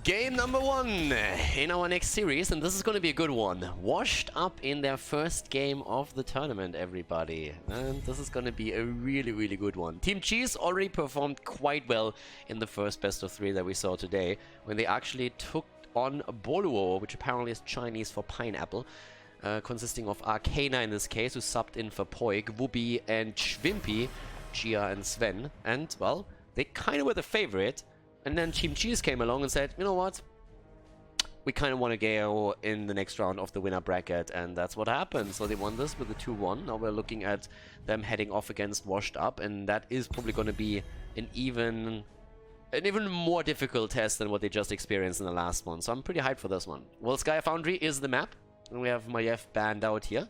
Game number 1 in our next series, and this is going to be a good one. Washed up in their first game of the tournament, everybody. And this is going to be a really, really good one. Team Cheese already performed quite well in the first best of 3 that we saw today, when they actually took on Boluo, which apparently is Chinese for pineapple, consisting of Arcana in this case, who subbed in for Poik, Wooby, and Schwimpy, Gia and Sven. And, well, they kind of were the favorite. And then Team Cheese came along and said, you know what? We kind of want to go in the next round of the winner bracket, and that's what happened. So they won this with a 2-1. Now we're looking at them heading off against Washed Up, and that is probably going to be an even more difficult test than what they just experienced in the last one. So I'm pretty hyped for this one. Volskaya Foundry is the map, and we have Maiev banned out here.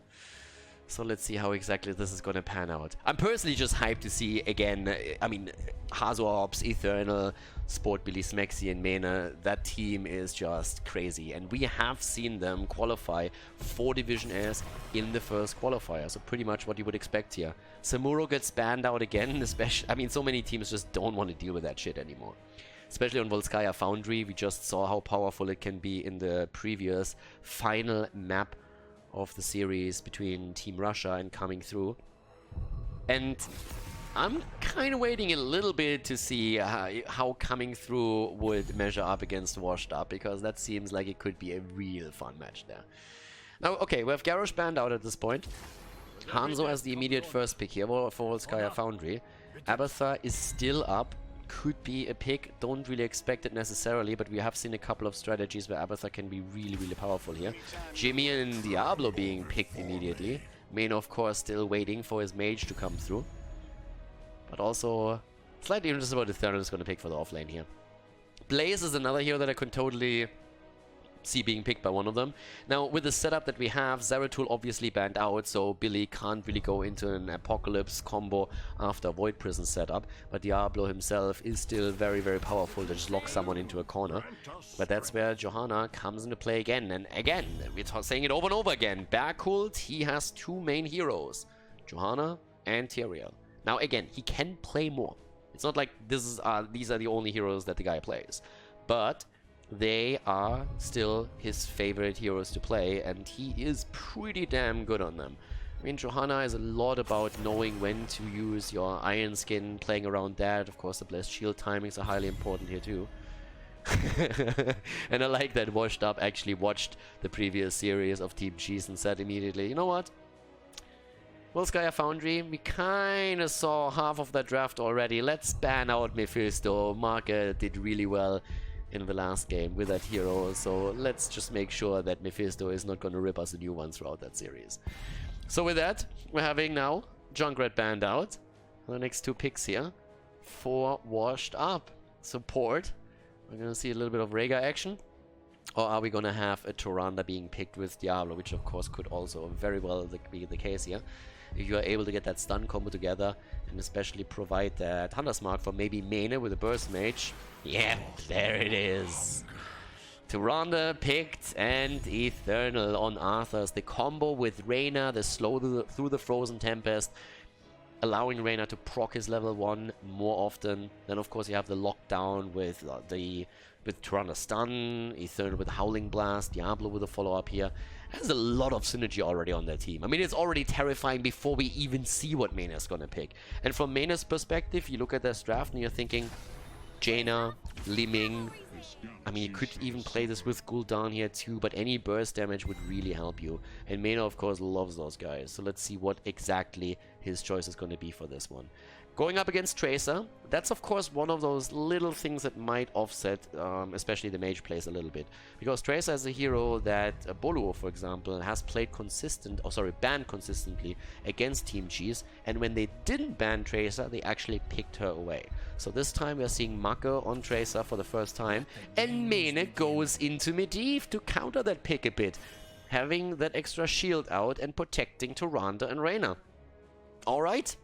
So let's see how exactly this is going to pan out. I'm personally just hyped to see, again, I mean, Hazorbs, Eternal, Sport Billy, Smexy, and Mena. That team is just crazy. And we have seen them qualify for Division S in the first qualifier. So pretty much what you would expect here. Samuro gets banned out again, especially, I mean, so many teams just don't want to deal with that shit anymore. Especially on Volskaya Foundry, we just saw how powerful it can be in the previous final map of the series between Team Russia and coming through. And I'm kind of waiting a little bit to see how coming through would measure up against Washed Up, because that seems like it could be a real fun match there. Now, okay, we have Garrosh banned out at this point. Hanzo as the immediate first pick here for Volskaya Foundry. Abathar is still up. Could be a pick. Don't really expect it necessarily, but we have seen a couple of strategies where Abathar can be really, really powerful here. Jimmy and Diablo being picked immediately. Main, of course, still waiting for his mage to come through. But also, slightly interested about Eternal is going to pick for the offlane here. Blaze is another hero that I could totally see being picked by one of them. Now, with the setup that we have, Zeratul obviously banned out, so Billy can't really go into an Apocalypse combo after Void Prison setup, but Diablo himself is still very, very powerful to just lock someone into a corner. But that's where Johanna comes into play again, and again, we're saying it over and over again, Berkult, he has 2 main heroes, Johanna and Tyrael. Now again, he can play more. It's not like these are the only heroes that the guy plays, but they are still his favorite heroes to play, and he is pretty damn good on them. I mean, Johanna is a lot about knowing when to use your Iron Skin, playing around that. Of course, the Blessed Shield timings are highly important here too. And I like that Washed Up actually watched the previous series of Team Cheese and said immediately, you know what? Volskaya Foundry, we kind of saw half of that draft already. Let's ban out Mephisto. Marka did really well in the last game with that hero, so let's just make sure that Mephisto is not going to rip us a new one throughout that series. So with that, we're having now Junkrat banned out. The next 2 picks here for Washed Up. Support. We're going to see a little bit of Rhaegar action. Or are we going to have a Tyrande being picked with Diablo, which of course could also very well be the case here. If you are able to get that stun combo together, and especially provide that Hunter's Mark for maybe Mene with a Burst Mage. Yeah, there it is. Tyrande picked, and Eternal on Arthur's. The combo with Reyna, the slow through the Frozen Tempest, allowing Reyna to proc his level 1 more often. Then of course you have the lockdown with Tyrande stun, Eternal with Howling Blast, Diablo with a follow-up here. There's a lot of synergy already on their team. I mean, it's already terrifying before we even see what Mena's gonna pick. And from Mena's perspective, you look at this draft and you're thinking, Jaina, Li Ming. I mean, you could even play this with Gul'dan here too, but any burst damage would really help you. And Mena, of course, loves those guys. So let's see what exactly his choice is going to be for this one. Going up against Tracer, that's of course one of those little things that might offset, especially the mage plays a little bit. Because Tracer is a hero that Boluo, for example, has played banned consistently against Team Cheese, and when they didn't ban Tracer, they actually picked her away. So this time we're seeing Mako on Tracer for the first time, and Mene goes into Medivh to counter that pick a bit, having that extra shield out and protecting Tyrande and Reyna. Alright.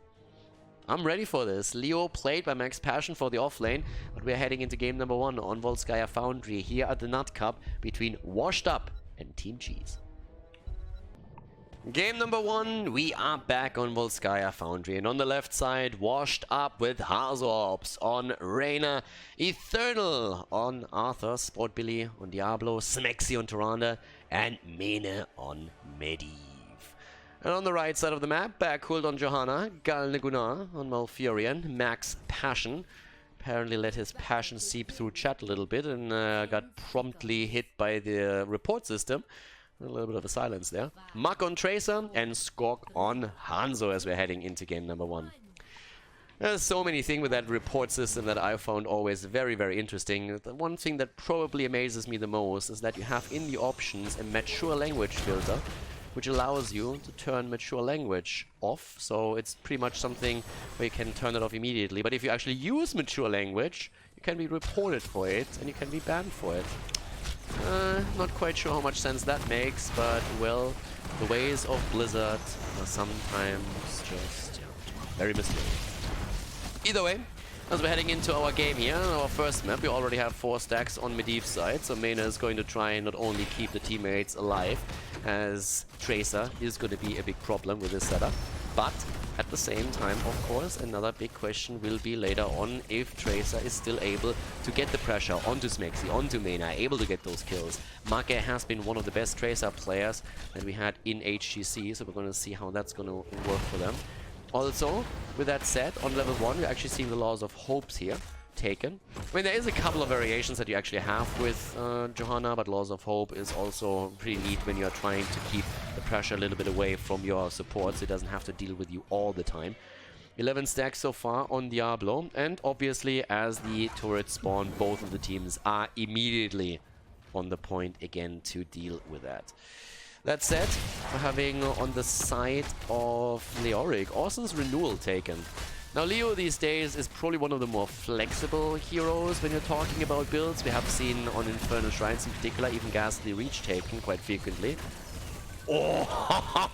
I'm ready for this. Leo played by Max Passion for the offlane, but we're heading into game number 1 on Volskaya Foundry here at the Nut Cup between Washed Up and Team Cheese. Game number 1, we are back on Volskaya Foundry, and on the left side, washed up with Hazorbs on Reyna, Eternal on Arthur, Sport Billy on Diablo, Smexy on Tyrande, and Mene on Medivh. And on the right side of the map, Khaldor on Johanna, Galnegunar on Malfurion, Max Passion. Apparently let his passion seep through chat a little bit and got promptly hit by the report system. A little bit of a silence there. Muck on Tracer and Skork on Hanzo as we're heading into game number 1. There's so many things with that report system that I found always very, very interesting. The one thing that probably amazes me the most is that you have in the options a mature language filter, which allows you to turn mature language off. So it's pretty much something where you can turn it off immediately. But if you actually use mature language, you can be reported for it and you can be banned for it. Not quite sure how much sense that makes, but well, the ways of Blizzard are sometimes just very mysterious. Either way, as we're heading into our game here, our first map, we already have 4 stacks on Medivh's side, so Mene is going to try and not only keep the teammates alive, as Tracer is going to be a big problem with this setup, but at the same time, of course, another big question will be later on if Tracer is still able to get the pressure onto Smexy, onto Mene, able to get those kills. Make has been one of the best Tracer players that we had in HGC, so we're going to see how that's going to work for them. Also, with that said, on level 1, you're actually seeing the Laws of Hopes here taken. I mean, there is a couple of variations that you actually have with Johanna, but Laws of Hope is also pretty neat when you're trying to keep the pressure a little bit away from your support, so it doesn't have to deal with you all the time. 11 stacks so far on Diablo, and obviously as the turrets spawn, both of the teams are immediately on the point again to deal with that. That said, we're having on the side of Leoric, Orson's Renewal taken. Now Leo these days is probably one of the more flexible heroes when you're talking about builds. We have seen on Infernal Shrines in particular, even Ghastly Reach taken quite frequently. Oh,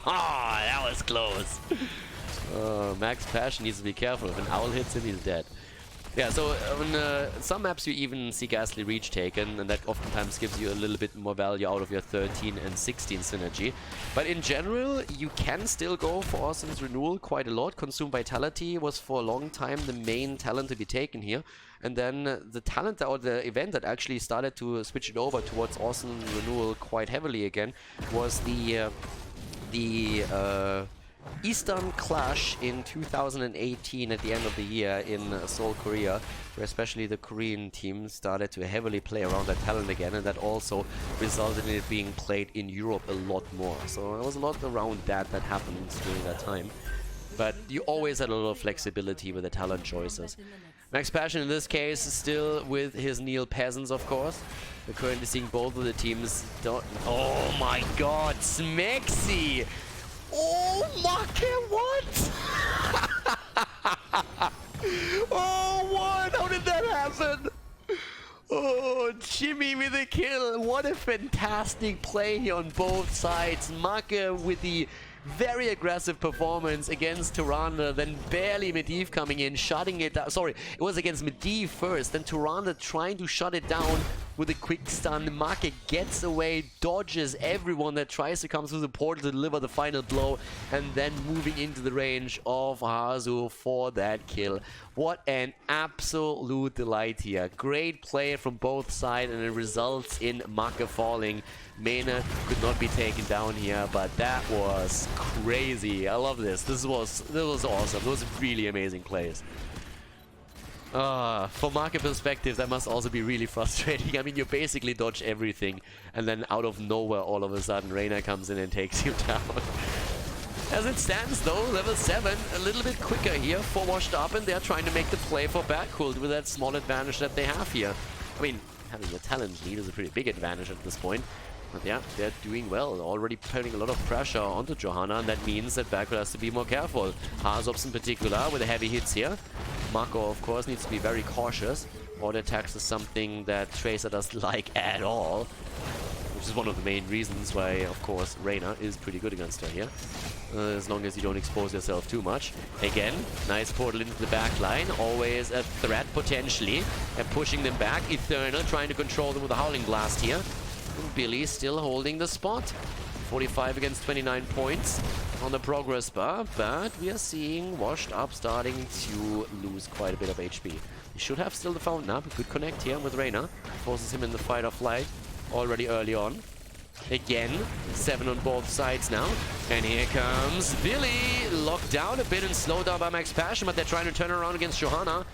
that was close. Max Passion needs to be careful. If an owl hits him, he's dead. Yeah, so on some maps you even see Ghastly Reach taken, and that oftentimes gives you a little bit more value out of your 13 and 16 synergy. But in general, you can still go for Awesome's Renewal quite a lot. Consume Vitality was for a long time the main talent to be taken here. And then the talent or the event that actually started to switch it over towards Awesome Renewal quite heavily again was the Eastern Clash in 2018 at the end of the year in Seoul, Korea, where especially the Korean team started to heavily play around that talent again, and that also resulted in it being played in Europe a lot more. So there was a lot around that happened during that time. But you always had a lot of flexibility with the talent choices. Max Passion in this case is still with his Neil Peasants, of course. We're currently seeing both of the teams don't... Oh my god, Smexy! Oh, Make, what? Oh, what? How did that happen? Oh, Jimmy with a kill. What a fantastic play here on both sides. Make with the very aggressive performance against Tyrande, then barely Medivh coming in, shutting it down. Sorry, it was against Medivh first, then Tyrande trying to shut it down with a quick stun. Make gets away, dodges everyone that tries to come through the portal to deliver the final blow, and then moving into the range of Hazu for that kill. What an absolute delight here. Great play from both sides, and it results in Make falling. Mene could not be taken down here, but that was crazy. I love this. This was awesome. Those really amazing plays. From market perspective, that must also be really frustrating. I mean, you basically dodge everything, and then out of nowhere, all of a sudden, Reyna comes in and takes you down. As it stands, though, level 7, a little bit quicker here for Washed Up, and they're trying to make the play for Khaldor with that small advantage that they have here. I mean, having the talent lead is a pretty big advantage at this point. But yeah, they're doing well, already putting a lot of pressure onto Johanna, and that means that Khaldor has to be more careful. Hazorbs in particular with the heavy hits here. Mako, of course, needs to be very cautious. Auto attacks is something that Tracer doesn't like at all, which is one of the main reasons why, of course, Reyna is pretty good against her here. As long as you don't expose yourself too much. Again, nice portal into the back line, always a threat potentially, and pushing them back. Eternal trying to control them with a Howling Blast here. And Billy still holding the spot. 45 against 29 points on the progress bar, but we are seeing Washed Up starting to lose quite a bit of HP. He should have still the Fountain up. Good connect here with Reyna. Forces him in the fight or flight already early on. Again, 7 on both sides now. And here comes Billy. Locked down a bit and slowed down by Max Passion, but they're trying to turn around against Johanna.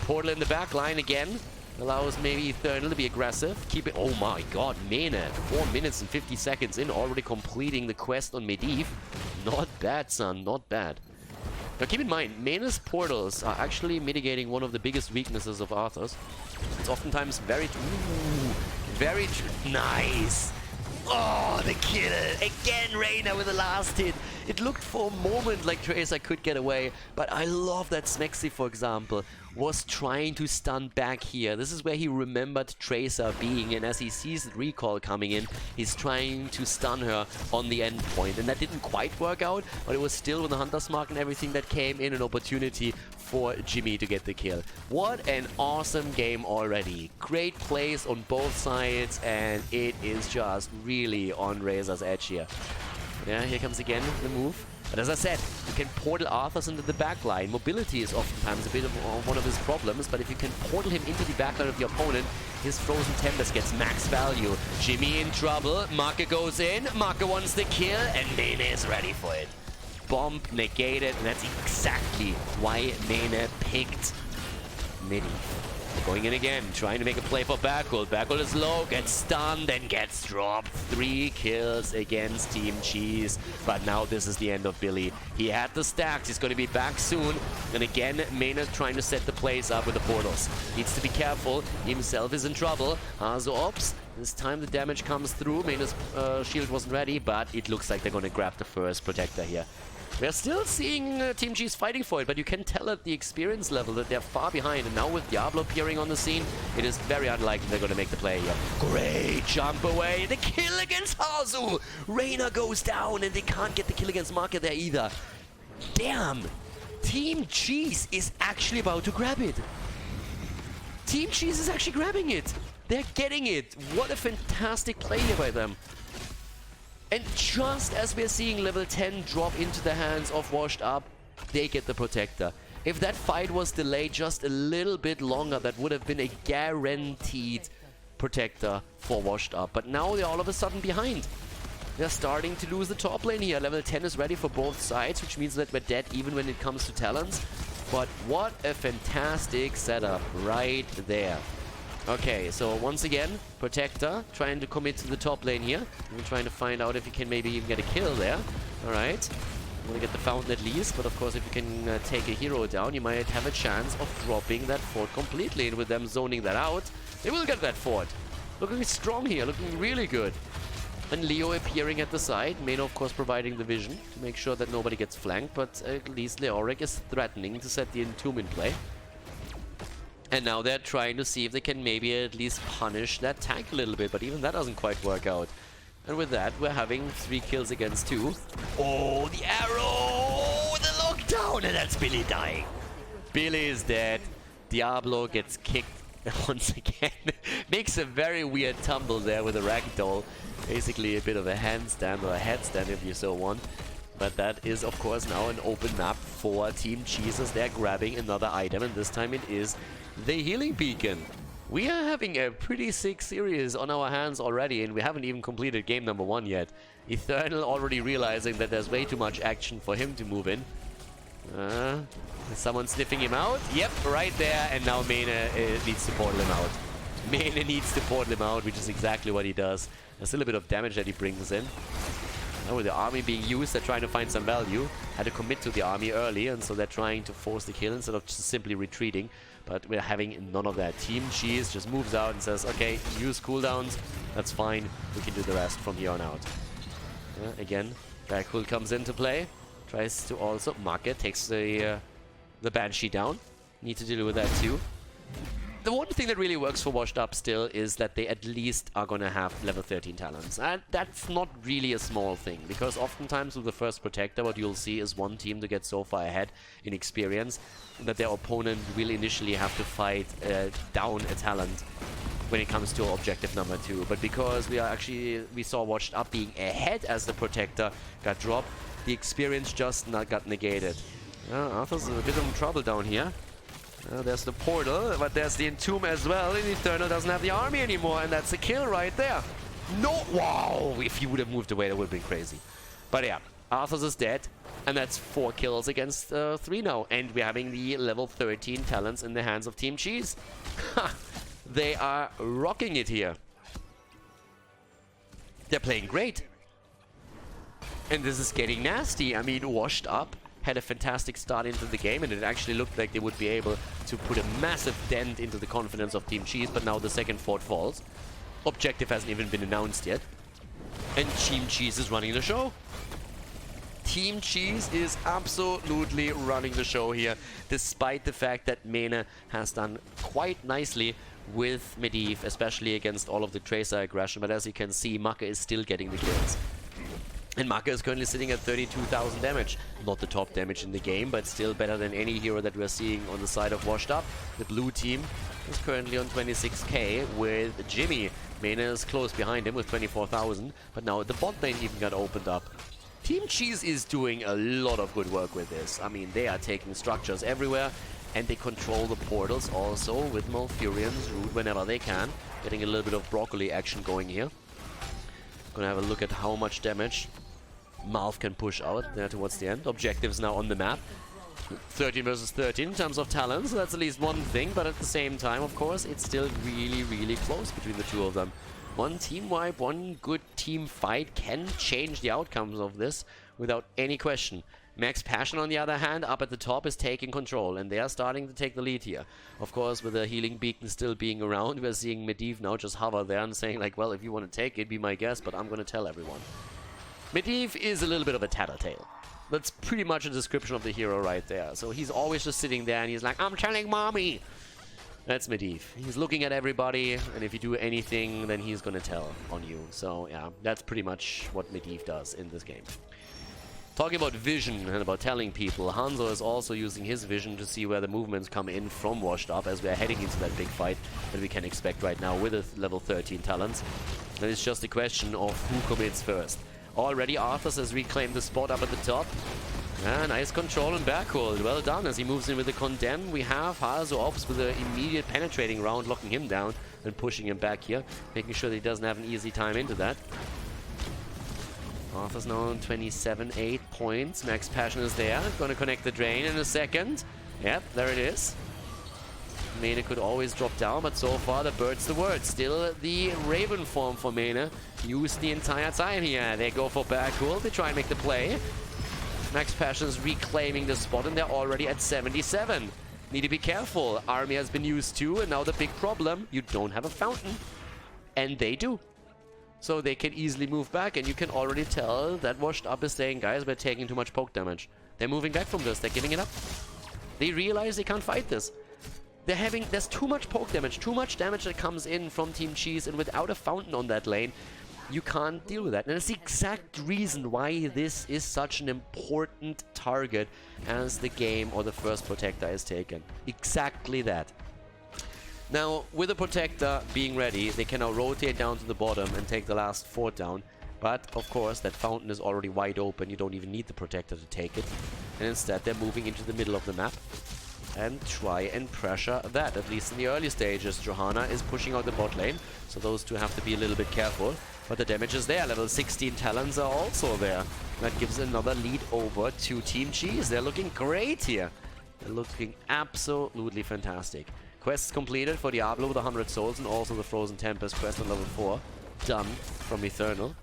Portal in the back line again. Allows maybe Eternal to be aggressive. Keep it. Oh my god, Mene. 4 minutes and 50 seconds in, already completing the quest on Medivh. Not bad, son. Not bad. Now keep in mind, Mene's portals are actually mitigating one of the biggest weaknesses of Arthur's. It's oftentimes very... Ooh, very... Nice! Oh, the killer! Again, Reyna with the last hit. It looked for a moment like Tracer could get away, but I love that Smexy, for example, was trying to stun back here. This is where he remembered Tracer being, and as he sees the recall coming in, he's trying to stun her on the end point. And that didn't quite work out, but it was still with the Hunter's Mark and everything that came in an opportunity for Jimmy to get the kill. What an awesome game already. Great plays on both sides, and it is just really on Razor's edge here. Yeah, here comes again the move. But as I said, you can portal Arthurs into the backline. Mobility is oftentimes a bit of one of his problems, but if you can portal him into the backline of the opponent, his Frozen Tempest gets max value. Jimmy in trouble, Marke goes in, Marke wants the kill, and Mene is ready for it. Bomb negated, and that's exactly why Mene picked Medivh. Going in again, trying to make a play for Backwell. Backwell is low, gets stunned, and gets dropped. 3 kills against Team Cheese. But now this is the end of Billy. He had the stacks, he's going to be back soon. And again, Mene trying to set the plays up with the portals. Needs to be careful, himself is in trouble. Hazo ops. This time the damage comes through. Mene's shield wasn't ready, but it looks like they're going to grab the first protector here. We're still seeing Team G's fighting for it, but you can tell at the experience level that they're far behind. And now with Diablo appearing on the scene, it is very unlikely they're going to make the play here. Great jump away. The kill against Hazu. Reyna goes down, and they can't get the kill against Marke there either. Damn. Team Cheese is actually about to grab it. Team Cheese is actually grabbing it. They're getting it. What a fantastic play here by them. And just as we're seeing level 10 drop into the hands of Washed Up, they get the Protector. If that fight was delayed just a little bit longer, that would have been a guaranteed Protector for Washed Up. But now they're all of a sudden behind. They're starting to lose the top lane here. Level 10 is ready for both sides, which means that we're dead even when it comes to talents. But what a fantastic setup right there. Okay, so once again, Protector trying to commit to the top lane here. We're trying to find out if you can maybe even get a kill there. Alright. Want to get the Fountain at least, but of course if you can take a hero down, you might have a chance of dropping that fort completely. And with them zoning that out, they will get that fort. Looking strong here, looking really good. And Leo appearing at the side. Mene, of course, providing the vision to make sure that nobody gets flanked, but at least Leoric is threatening to set the Entomb in play. And now they're trying to see if they can maybe at least punish that tank a little bit, but even that doesn't quite work out. And with that, we're having 3 kills against 2. Oh, the arrow! The lockdown! And that's Billy dying. Billy is dead. Diablo gets kicked once again. Makes a very weird tumble there with a ragdoll. Basically a bit of a handstand or a headstand if you so want. But that is, of course, now an open map for Team Cheese as they're grabbing another item, and this time it is the Healing Beacon. We are having a pretty sick series on our hands already, and we haven't even completed game number 1 yet. Eternal already realizing that there's way too much action for him to move in. Is someone sniffing him out? Yep, right there, and now Mene needs to portal him out. Mene needs to portal him out, which is exactly what he does. There's still a bit of damage that he brings in. Now with the army being used, they're trying to find some value. Had to commit to the army early, and so they're trying to force the kill instead of just simply retreating. But we're having none of that. Team Cheese just moves out and says, okay, use cooldowns. That's fine. We can do the rest from here on out. Again, Backwell comes into play. Tries to also... Marke takes the Banshee down. Need to deal with that too. The one thing that really works for Washed Up still is that they at least are going to have level 13 talents. And that's not really a small thing, because oftentimes with the first Protector, what you'll see is one team to get so far ahead in experience that their opponent will initially have to fight down a talent when it comes to objective number 2. But because we saw Washed Up being ahead as the Protector got dropped, the experience just got negated. Arthur's in a bit of trouble down here. There's the portal, but there's the Entomb as well. And Eternal doesn't have the army anymore, and that's a kill right there. No! Wow! If he would have moved away, that would have been crazy. But yeah, Arthur's is dead, and that's 4 kills against 3 now. And we're having the level 13 talents in the hands of Team Cheese. They are rocking it here. They're playing great. And this is getting nasty. I mean, Washed Up had a fantastic start into the game, and it actually looked like they would be able to put a massive dent into the confidence of Team Cheese, but now the second fort falls. Objective hasn't even been announced yet. And Team Cheese is running the show. Team Cheese is absolutely running the show here, despite the fact that Mene has done quite nicely with Medivh, especially against all of the Tracer aggression. But as you can see, Maka is still getting the kills. And Maka is currently sitting at 32,000 damage. Not the top damage in the game, but still better than any hero that we're seeing on the side of Washed Up. The blue team is currently on 26k with Jimmy. Mene is close behind him with 24,000, but now the bot lane even got opened up. Team Cheese is doing a lot of good work with this. I mean, they are taking structures everywhere, and they control the portals also with Malfurions, Root whenever they can. Getting a little bit of broccoli action going here. Gonna have a look at how much damage Malf can push out there towards the end. Objectives now on the map. 13 versus 13 in terms of talent, so that's at least one thing, but at the same time, of course, it's still really, really close between the two of them. One team wipe, one good team fight can change the outcomes of this without any question. Max Passion, on the other hand, up at the top is taking control, and they are starting to take the lead here. Of course, with the healing beacon still being around, we're seeing Medivh now just hover there and saying like, well, if you want to take it, be my guest, but I'm going to tell everyone. Medivh is a little bit of a tattletale. That's pretty much a description of the hero right there. So he's always just sitting there and he's like, I'm telling mommy! That's Medivh. He's looking at everybody, and if you do anything, then he's gonna tell on you. So yeah, that's pretty much what Medivh does in this game. Talking about vision and about telling people, Hanzo is also using his vision to see where the movements come in from Washed Up as we're heading into that big fight that we can expect right now with the level 13 talents. And it's just a question of who commits first. Already Arthas has reclaimed the spot up at the top. Nice control and backhold. Well done as he moves in with the Condemn. We have Hazo Ops with an immediate penetrating round, locking him down and pushing him back here, making sure that he doesn't have an easy time into that. Arthas now on 27.8 points. Max Passion is there. Gonna connect the drain in a second. Yep, there it is. Mene could always drop down, but so far the bird's the word. Still the Raven form for Mene. Used the entire time here. They go for backhold. They try and make the play. Max Passion is reclaiming the spot, and they're already at 77. Need to be careful. Army has been used too, and now the big problem, you don't have a fountain. And they do. So they can easily move back, and you can already tell that Washed Up is saying, guys, we're taking too much poke damage. They're moving back from this. They're giving it up. They realize they can't fight this. There's too much poke damage, too much damage that comes in from Team Cheese, and without a fountain on that lane, you can't deal with that. And that's the exact reason why this is such an important target as the game or the first Protector is taken. Exactly that. Now, with the Protector being ready, they can now rotate down to the bottom and take the last fort down. But, of course, that fountain is already wide open. You don't even need the Protector to take it. And instead, they're moving into the middle of the map and try and pressure that. At least in the early stages, Johanna is pushing out the bot lane, so those two have to be a little bit careful. But the damage is there. Level 16 talents are also there. That gives another lead over to Team Cheese. They're looking great here. They're looking absolutely fantastic. Quests completed for Diablo with 100 souls, and also the Frozen Tempest quest on level 4. Done from Eternal.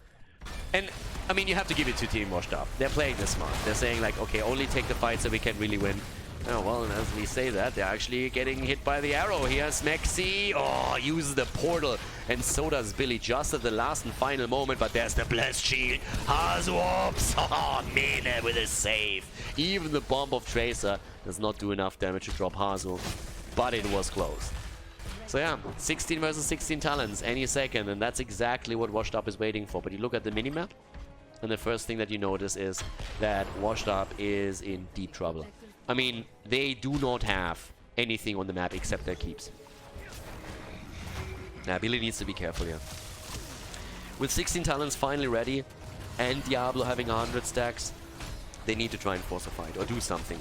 And, I mean, you have to give it to Team Washed Up. They're playing this smart. They're saying, like, okay, only take the fights that we can really win. Oh, well, and as we say that, they're actually getting hit by the arrow here. Smexy, uses the portal. And so does Billy just at the last and final moment. But there's the Blessed Shield. Hazuops. Oh, Mene with a save. Even the Bomb of Tracer does not do enough damage to drop Hazu. But it was close. So yeah, 16 versus 16 talents any second. And that's exactly what Washed Up is waiting for. But you look at the minimap, and the first thing that you notice is that Washed Up is in deep trouble. I mean, they do not have anything on the map except their keeps. Now, Billy needs to be careful here. With 16 talents finally ready, and Diablo having 100 stacks, they need to try and force a fight or do something.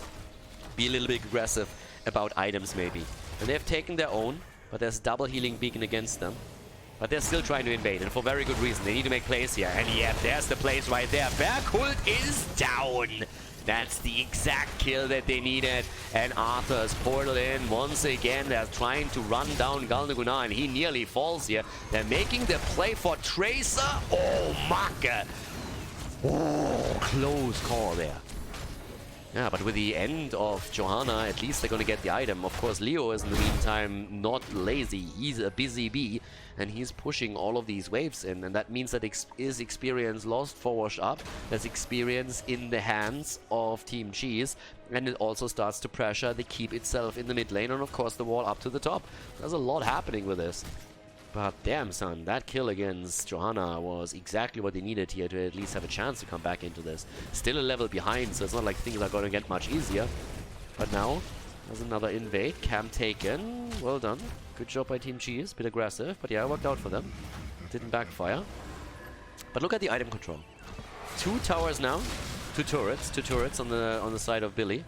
Be a little bit aggressive about items maybe. And they've taken their own, but there's double healing beacon against them. But they're still trying to invade, and for very good reason. They need to make plays here. And yeah, there's the plays right there. Berkult is down. That's the exact kill that they needed. And Arthur's portal in once again. They're trying to run down Galnaguna, and he nearly falls here. They're making the play for Tracer. Oh, Macke. Oh, close call there. Yeah, but with the end of Johanna, at least they're going to get the item. Of course, Leo is in the meantime not lazy. He's a busy bee, and he's pushing all of these waves in. And that means that is experience lost for Wash Up. There's experience in the hands of Team Cheese. And it also starts to pressure the keep itself in the mid lane. And of course, the wall up to the top. There's a lot happening with this. But damn, son, that kill against Johanna was exactly what they needed here to at least have a chance to come back into this. Still a level behind, so it's not like things are going to get much easier. But now, there's another invade. Camp taken. Well done. Good job by Team Cheese. Bit aggressive, but yeah, it worked out for them. Didn't backfire. But look at the item control. 2 towers now. 2 turrets on the side of Billy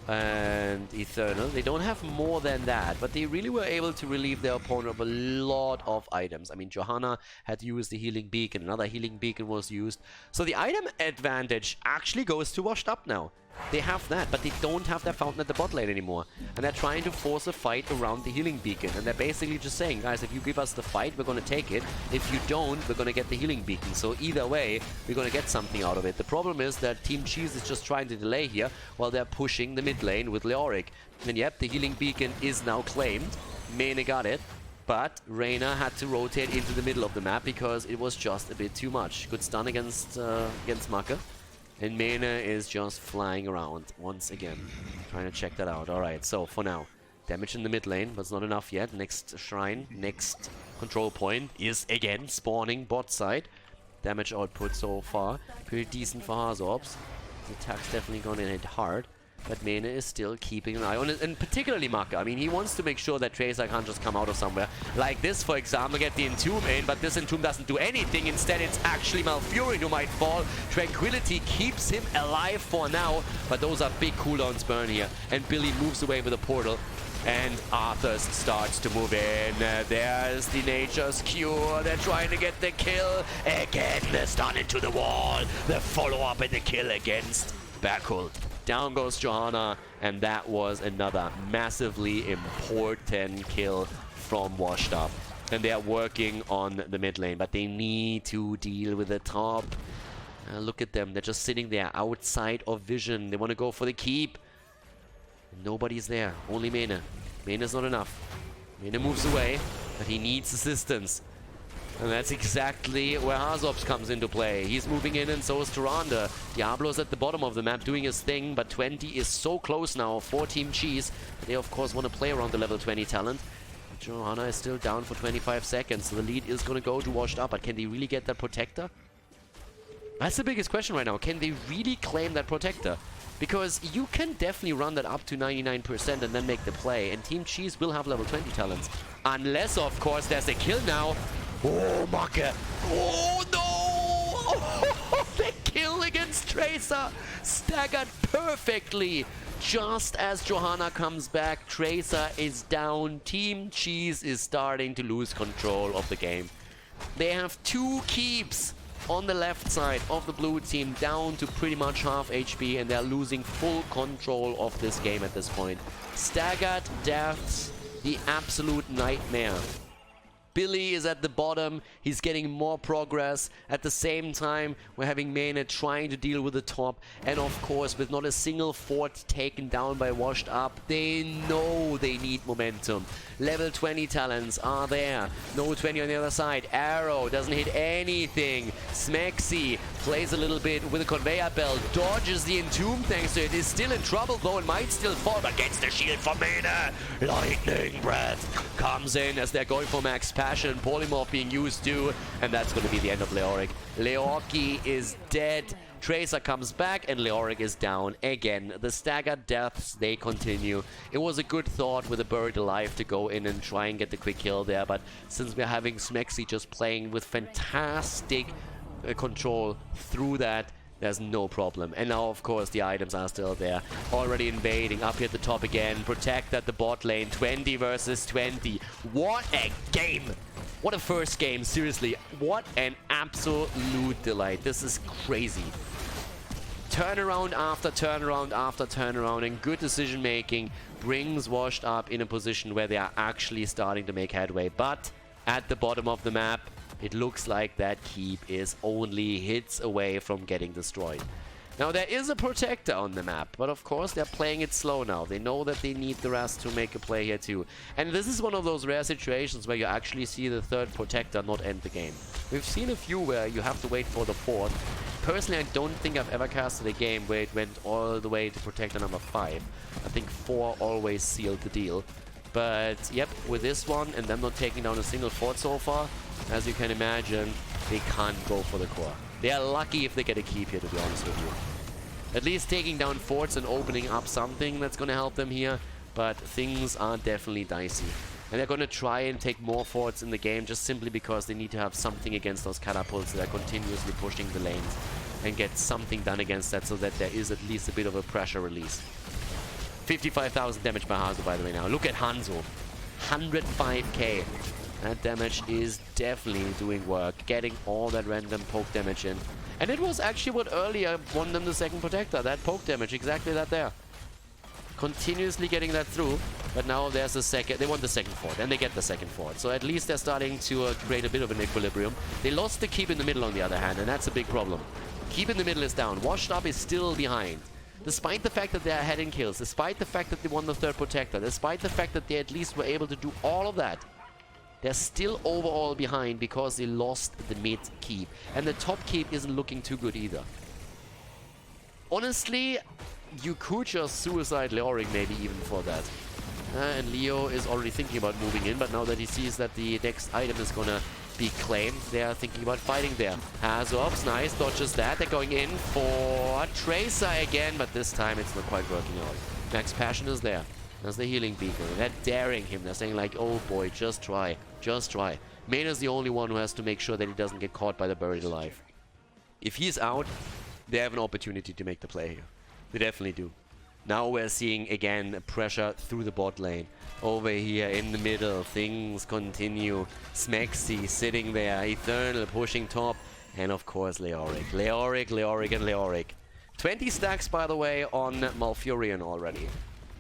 and Eternal. They don't have more than that, but they really were able to relieve their opponent of a lot of items. I mean, Johanna had used the healing beacon, another healing beacon was used. So the item advantage actually goes to Washed Up now. They have that, but they don't have that fountain at the bot lane anymore. And they're trying to force a fight around the healing beacon. And they're basically just saying, guys, if you give us the fight, we're going to take it. If you don't, we're going to get the healing beacon. So either way, we're going to get something out of it. The problem is that Team Cheese is just trying to delay here while they're pushing the mid lane with Leoric. And yep, the healing beacon is now claimed. Mane got it. But Reyna had to rotate into the middle of the map because it was just a bit too much. Good stun against Macke. And Mane is just flying around once again. Trying to check that out. Alright, so for now, damage in the mid lane, but it's not enough yet. Next shrine, next control point is again spawning bot side. Damage output so far, pretty decent for Hazorbs. The attack's definitely gonna hit hard. But Mane is still keeping an eye on it, and particularly Macke. I mean, he wants to make sure that Tracer can't just come out of somewhere. Like this, for example, get the Entomb in, but this Entomb doesn't do anything. Instead, it's actually Malfurion who might fall. Tranquility keeps him alive for now, but those are big cooldowns burn here. And Billy moves away with a portal, and Arthur starts to move in. There's the Nature's Cure. They're trying to get the kill. Again, the stun into the wall. The follow-up and the kill against Berkult. Down goes Johanna, and that was another massively important kill from Washed Up. And they're working on the mid lane, but they need to deal with the top. Look at them, they're just sitting there outside of vision. They want to go for the keep. Nobody's there, only Mane. Mane is not enough. Mane moves away, but he needs assistance. And that's exactly where Hazorbs comes into play. He's moving in, and so is Tyrande. Diablo's at the bottom of the map doing his thing, but 20 is so close now for Team Cheese. They, of course, want to play around the level 20 talent. Johanna is still down for 25 seconds, so the lead is going to go to Washed Up, but can they really get that Protector? That's the biggest question right now. Can they really claim that Protector? Because you can definitely run that up to 99% and then make the play, and Team Cheese will have level 20 talents. Unless, of course, there's a kill now. Oh, Macke. Oh, no. Oh, the kill against Tracer. Staggered perfectly. Just as Johanna comes back, Tracer is down. Team Cheese is starting to lose control of the game. They have 2 keeps on the left side of the blue team, down to pretty much half HP, and they're losing full control of this game at this point. Staggered deaths, the absolute nightmare. Billy is at the bottom, he's getting more progress. At the same time, we're having Mane trying to deal with the top. And of course, with not a single fort taken down by Washed Up, they know they need momentum. Level 20 talents are there. No 20 on the other side. Arrow doesn't hit anything. Smexy plays a little bit with a conveyor belt, dodges the Entomb thanks to it. Is still in trouble though and might still fall, but gets the shield from Mane. Lightning Breath comes in as they're going for max passion. Polymorph being used too, and that's going to be the end of Leoric. Leorki is dead. Tracer comes back and Leoric is down again. The staggered deaths, they continue. It was a good thought with a Buried Alive to go in and try and get the quick kill there, but since we're having Smexy just playing with fantastic control through that, there's no problem. And now, of course, the items are still there. Already invading up here at the top again. Protect at the bot lane. 20 versus 20. What a game! What a first game, seriously. What an absolute delight. This is crazy. Turnaround after turnaround after turnaround, and good decision making brings Washed Up in a position where they are actually starting to make headway. But at the bottom of the map, it looks like that keep is only hits away from getting destroyed. Now, there is a protector on the map, but of course they're playing it slow now. They know that they need the rest to make a play here too. And this is one of those rare situations where you actually see the third protector not end the game. We've seen a few where you have to wait for the fourth. Personally, I don't think I've ever casted a game where it went all the way to protector number 5. I think 4 always sealed the deal. But yep, with this one and them not taking down a single fort so far, as you can imagine, they can't go for the core. They are lucky if they get a keep here, to be honest with you. At least taking down forts and opening up something that's going to help them here, but things are definitely dicey. And they're going to try and take more forts in the game just simply because they need to have something against those catapults that are continuously pushing the lanes and get something done against that so that there is at least a bit of a pressure release. 55,000 damage by Hanzo, by the way, now. Look at Hanzo. 105k. That damage is definitely doing work. Getting all that random poke damage in. And it was actually what earlier won them the second protector. That poke damage, exactly that there. Continuously getting that through. But now there's a second. They want the second fort. And they get the second fort. So at least they're starting to create a bit of an equilibrium. They lost the keep in the middle on the other hand. And that's a big problem. Keep in the middle is down. Washed Up is still behind. Despite the fact that they are heading kills, despite the fact that they won the third protector, despite the fact that they at least were able to do all of that, they're still overall behind because they lost the mid keep. And the top keep isn't looking too good either. Honestly, you could just suicide Leoric maybe even for that. And Leo is already thinking about moving in, but now that he sees that the next item is gonna be claimed, they are thinking about fighting there. Hazops, nice, dodges that. They're going in for Tracer again, but this time it's not quite working out. Max Passion is there. There's the healing beacon. They're daring him. They're saying like, oh boy, just try. Just try. Main is the only one who has to make sure that he doesn't get caught by the Buried Alive. If he's out, they have an opportunity to make the play here. They definitely do. Now we're seeing again pressure through the bot lane. Over here in the middle, things continue. Smexy sitting there. Eternal pushing top. And of course Leoric. Leoric, Leoric, and Leoric. 20 stacks, by the way, on Malfurion already.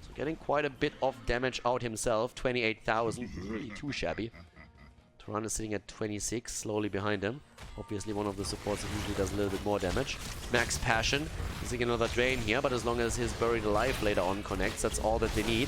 So getting quite a bit of damage out himself. 28,000. Really too shabby. Turan is sitting at 26, slowly behind him. Obviously one of the supports that usually does a little bit more damage. Max Passion. Using another drain here, but as long as his Buried Alive later on connects, that's all that they need.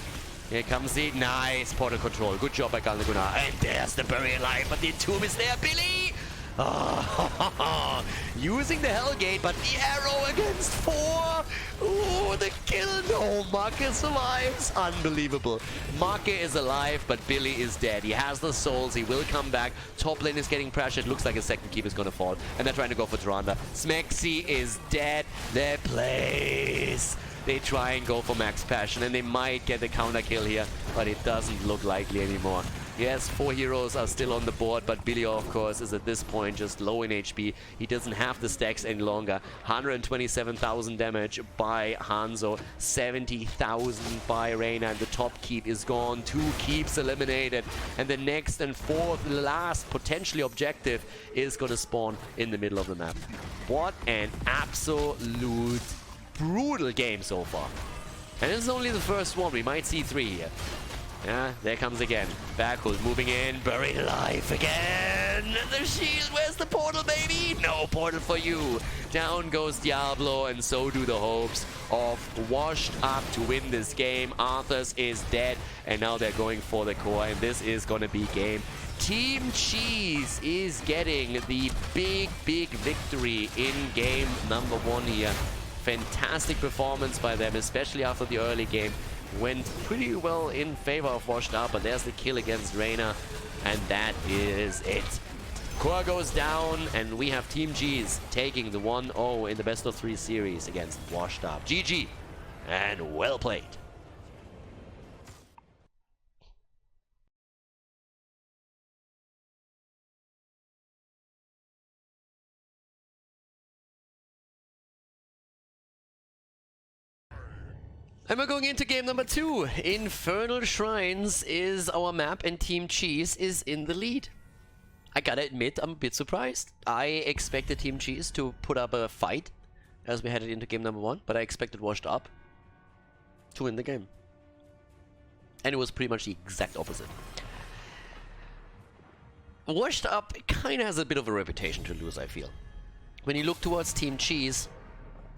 Here comes the nice portal control. Good job by Khaldor. And there's the Buried Alive, but the Entomb is there, Billy! Oh, using the Hellgate, but the arrow against 4. Ooh, the kill. No, Marke survives. Unbelievable. Marke is alive, but Billy is dead. He has the souls. He will come back. Top lane is getting pressured. Looks like a second keep is going to fall. And they're trying to go for Tyrande. Smexy is dead. Their place. They try and go for Max Passion, and they might get a counter kill here, but it doesn't look likely anymore. Yes, 4 heroes are still on the board, but Billy, of course, is at this point just low in HP. He doesn't have the stacks any longer. 127,000 damage by Hanzo, 70,000 by Reyna, and the top keep is gone. 2 keeps eliminated, and the next and fourth, last potentially objective is going to spawn in the middle of the map. What an absolute brutal game so far. And this is only the first one. We might see 3 here. Yeah, there comes again. Backhold moving in. Buried Alive again. The shield. Where's the portal, baby? No portal for you. Down goes Diablo, and so do the hopes of Washed Up to win this game. Arthas is dead, and now they're going for the core, and this is going to be game. Team Cheese is getting the big victory in game number 1 here. Fantastic performance by them, especially after the early game. Went pretty well in favor of Washed Up, but there's the kill against Reyna, and that is it. Core goes down, and we have Team G's taking the 1-0 in the best of 3 series against Washed Up. GG, and well played. And we're going into game number 2. Infernal Shrines is our map, and Team Cheese is in the lead. I gotta admit, I'm a bit surprised. I expected Team Cheese to put up a fight as we headed into game number 1, but I expected Washed Up to win the game. And it was pretty much the exact opposite. Washed Up kind of has a bit of a reputation to lose, I feel. When you look towards Team Cheese,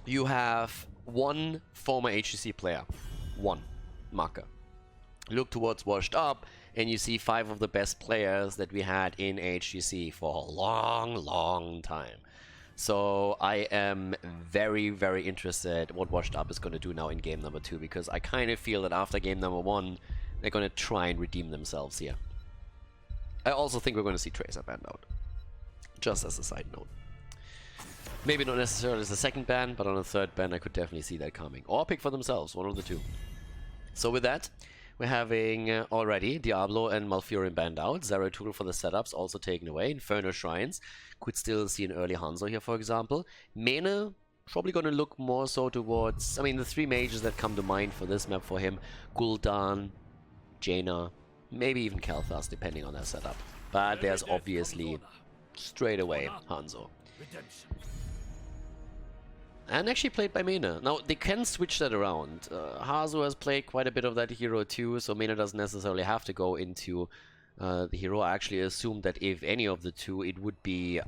you have one former HGC player. One marker. Look towards Washed Up, and you see 5 of the best players that we had in HGC for a long, long time. So I am very, very interested what Washed Up is going to do now in game number 2, because I kind of feel that after game number 1, they're going to try and redeem themselves here. I also think we're going to see Tracer banned out. Just as a side note. Maybe not necessarily as a second ban, but on a third ban I could definitely see that coming. Or pick for themselves, one of the two. So with that, we're having already Diablo and Malfurion banned out. Zeratul for the setups also taken away. Infernal Shrines. Could still see an early Hanzo here, for example. Mena, probably going to look more so towards... I mean, the 3 mages that come to mind for this map for him. Gul'dan, Jaina, maybe even Kel'Thas, depending on their setup. But there's obviously, straight away, Hanzo. And actually played by Mena. Now, they can switch that around. Hazu has played quite a bit of that hero too, so Mena doesn't necessarily have to go into the hero. I actually assumed that if any of the two, it would be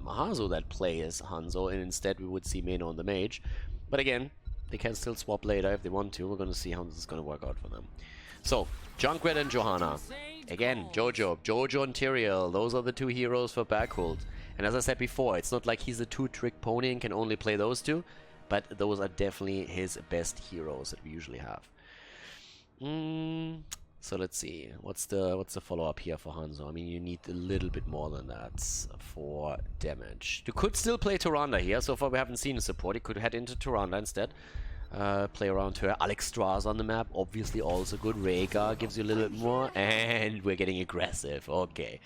Hazu that plays Hanzo, and instead we would see Mena on the mage. But again, they can still swap later if they want to. We're going to see how this is going to work out for them. So, Junkrat and Johanna. Again, Jojo and Tyrael. Those are the 2 heroes for Backhold. And as I said before, it's not like he's a 2-trick pony and can only play those 2, but those are definitely his best heroes that we usually have. So let's see, what's the follow-up here for Hanzo? I mean, you need a little bit more than that for damage. You could still play Tyrande here. So far we haven't seen a support. You could head into Tyrande instead. Play around her. Alexstrasza on the map, obviously also good. Rhaegar gives you a little bit more, and we're getting aggressive. Okay.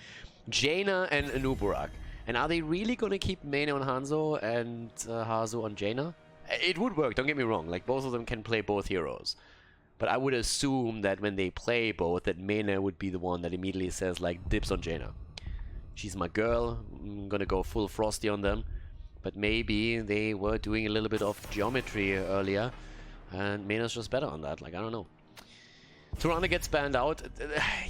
Jaina and Anuburak. And are they really going to keep Mena on Hanzo and Hazu on Jaina? It would work, don't get me wrong. Like, both of them can play both heroes. But I would assume that when they play both, that Mena would be the one that immediately says, like, dips on Jaina. She's my girl. I'm going to go full Frosty on them. But maybe they were doing a little bit of geometry earlier. And Mena's just better on that. Like, I don't know. Tyrande gets banned out.